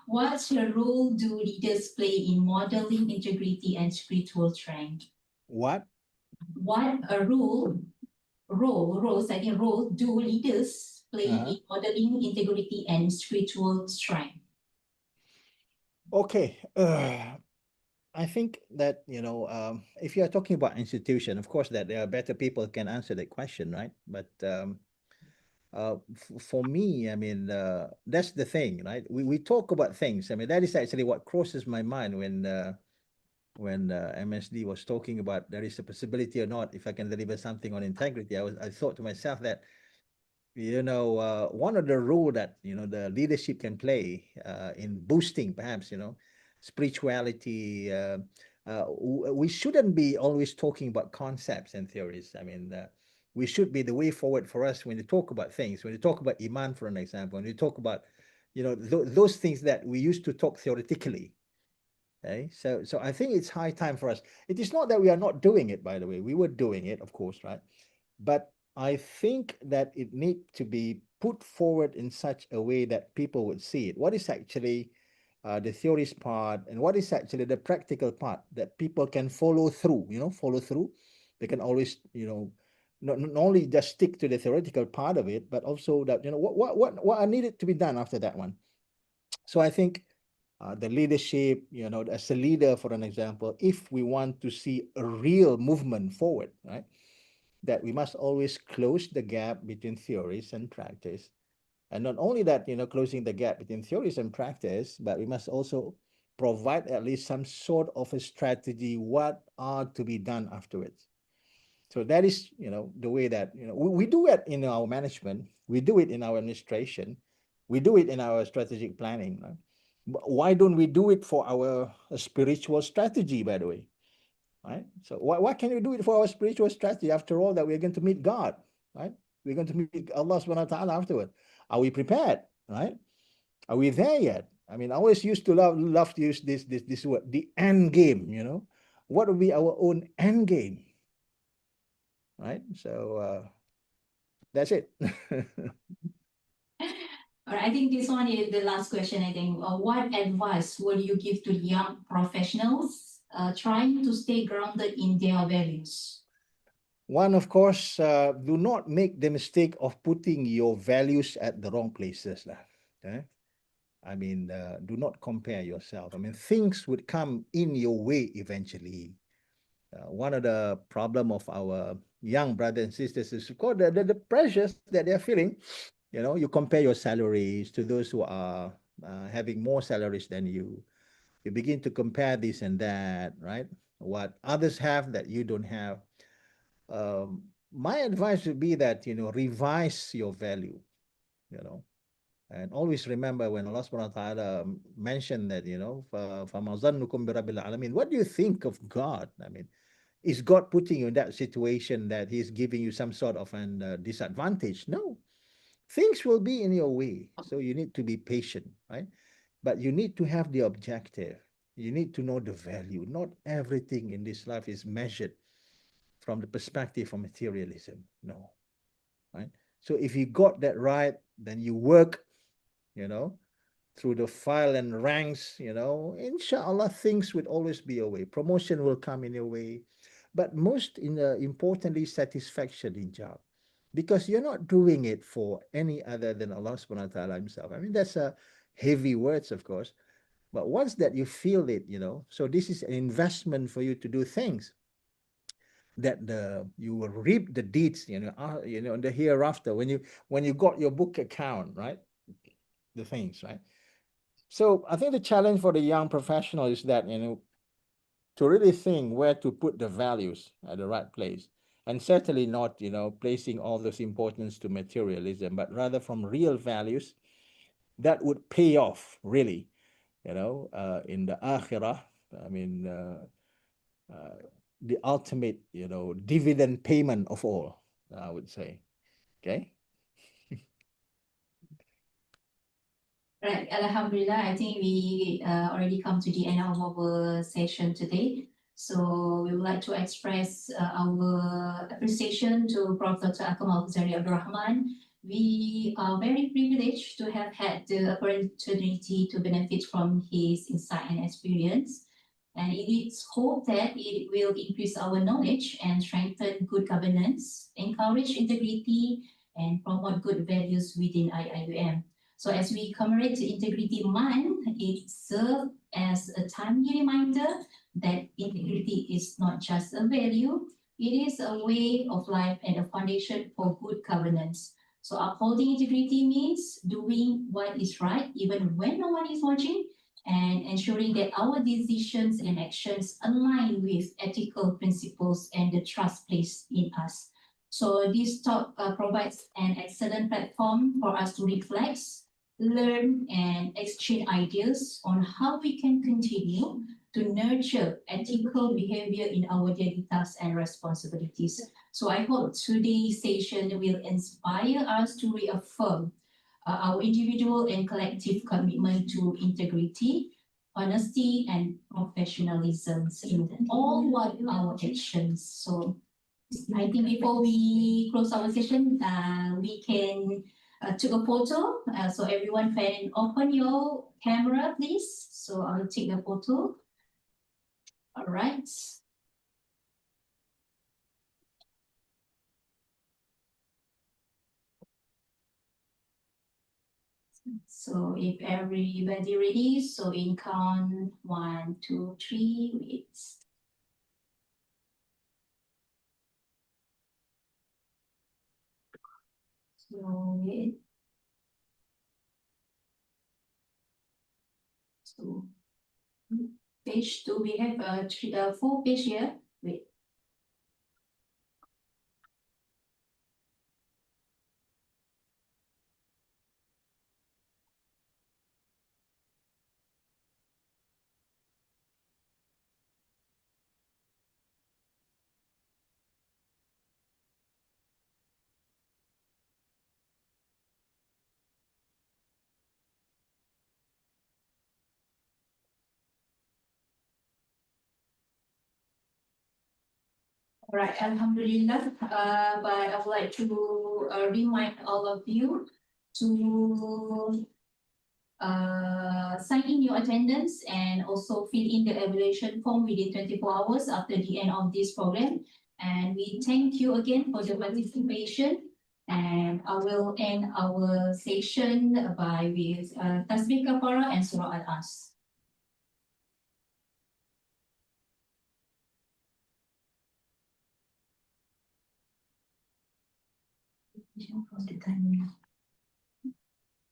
Speaker 1: What role do leaders play in modeling integrity and spiritual strength?
Speaker 2: what?
Speaker 1: What a roles, I think role do leaders play
Speaker 2: Uh-huh.
Speaker 1: in modeling integrity and spiritual strength?
Speaker 2: Okay. I think that, if you are talking about institution, of course, that there are better people who can answer that question, right? But for me, I mean, that's the thing, right? We talk about things. I mean, that is actually what crosses my mind when MSD was talking about there is a possibility or not if I can deliver something on integrity. I thought to myself that, one of the role that, the leadership can play in boosting perhaps, spirituality. We shouldn't be always talking about concepts and theories. I mean, we should be the way forward for us when you talk about things. When you talk about Iman, for an example, when you talk about, those things that we used to talk theoretically. Okay, so I think it's high time for us. It is not that we are not doing it, by the way. We were doing it, of course, right? But I think that it need to be put forward in such a way that people would see it. What is actually the theories part, and what is actually the practical part that people can follow through? Follow through. They can always, not only just stick to the theoretical part of it, but also that, what are needed to be done after that one. So I think the leadership, as a leader, for an example, if we want to see a real movement forward, right, that we must always close the gap between theories and practice. And not only that, closing the gap between theories and practice, but we must also provide at least some sort of a strategy what are to be done afterwards. So that is, the way that, we do it in our management, we do it in our administration, we do it in our strategic planning. Right? But why don't we do it for our spiritual strategy, by the way? Right? So why can we do it for our spiritual strategy? After all, that we're going to meet God, right? We're going to meet Allah subhanahu wa ta'ala afterward. Are we prepared? Right? Are we there yet? I mean, I always used to love to use this word, the end game, What would be our own end game? Right? So that's it.
Speaker 1: All right, I think this one is the last question. I think, what advice will you give to young professionals trying to stay grounded in their values?
Speaker 2: One, of course, do not make the mistake of putting your values at the wrong places. Okay? I mean, do not compare yourself. I mean, things would come in your way eventually. One of the problem of our young brothers and sisters is, of course, the pressures that they're feeling. You compare your salaries to those who are having more salaries than you. You begin to compare this and that, right? What others have that you don't have. My advice would be that, revise your value, you know, and always remember when Allah subhanahu wa ta'ala mentioned that, فَمَا ظَنُّكُمْ بِرَبِّ الْعَالَمِينَ. What do you think of God? I mean, is God putting you in that situation that He's giving you some sort of an disadvantage? No. Things will be in your way. So you need to be patient, right? But you need to have the objective. You need to know the value. Not everything in this life is measured from the perspective of materialism. No, right? So if you got that right, then you work, you know, through the file and ranks, inshallah, things would always be your way. Promotion will come in your way. But most importantly, satisfaction in job. Because you're not doing it for any other than Allah subhanahu wa ta'ala himself. I mean, that's a heavy words, of course. But once that you feel it, so this is an investment for you to do things that you will reap the deeds, in the hereafter when you got your book account, right? The things, right? So I think the challenge for the young professional is that, to really think where to put the values at the right place. And certainly not, placing all this importance to materialism, but rather from real values that would pay off really, in the akhirah. I mean, the ultimate, dividend payment of all, I would say. Okay.
Speaker 1: Right, Alhamdulillah, I think we already come to the end of our session today. So we would like to express our appreciation to Prof. Dr. Akmal Khuzairy Rahman. We are very privileged to have had the opportunity to benefit from his insight and experience. And it is hoped that it will increase our knowledge and strengthen good governance, encourage integrity, and promote good values within IIUM. So as we commemorate the Integrity Month, it serves as a timely reminder that integrity is not just a value, it is a way of life and a foundation for good governance. So upholding integrity means doing what is right even when no one is watching, and ensuring that our decisions and actions align with ethical principles and the trust placed in us. So this talk provides an excellent platform for us to reflect, learn, and exchange ideas on how we can continue to nurture ethical behavior in our daily tasks and responsibilities. So I hope today's session will inspire us to reaffirm our individual and collective commitment to integrity, honesty, and professionalism in all what our actions. So I think before we close our session, we can took a photo. So everyone can open your camera, please. So I'll take the photo. All right. So if everybody ready, so in count 1, 2, 3, wait. So wait. So page 2, we have 4 page here. Wait. Right, Alhamdulillah. But I would like to remind all of you to sign in your attendance and also fill in the evaluation form within 24 hours after the end of this program. And we thank you again for the participation. And I will end our session by with Tasbih Kafara and Surah Al-As.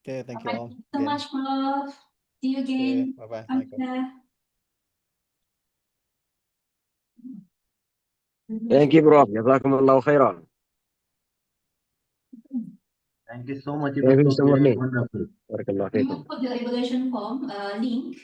Speaker 2: Okay, thank you all.
Speaker 1: Thank you so much, Prof. See you
Speaker 2: Okay,
Speaker 1: again.
Speaker 2: bye-bye.
Speaker 3: Thank you, Prof. Jazakumullah khairan.
Speaker 4: Thank you so much.
Speaker 3: Thank you so much.
Speaker 4: Wonderful.
Speaker 3: Barakallahu
Speaker 1: We
Speaker 3: feekum.
Speaker 1: will put the evaluation form link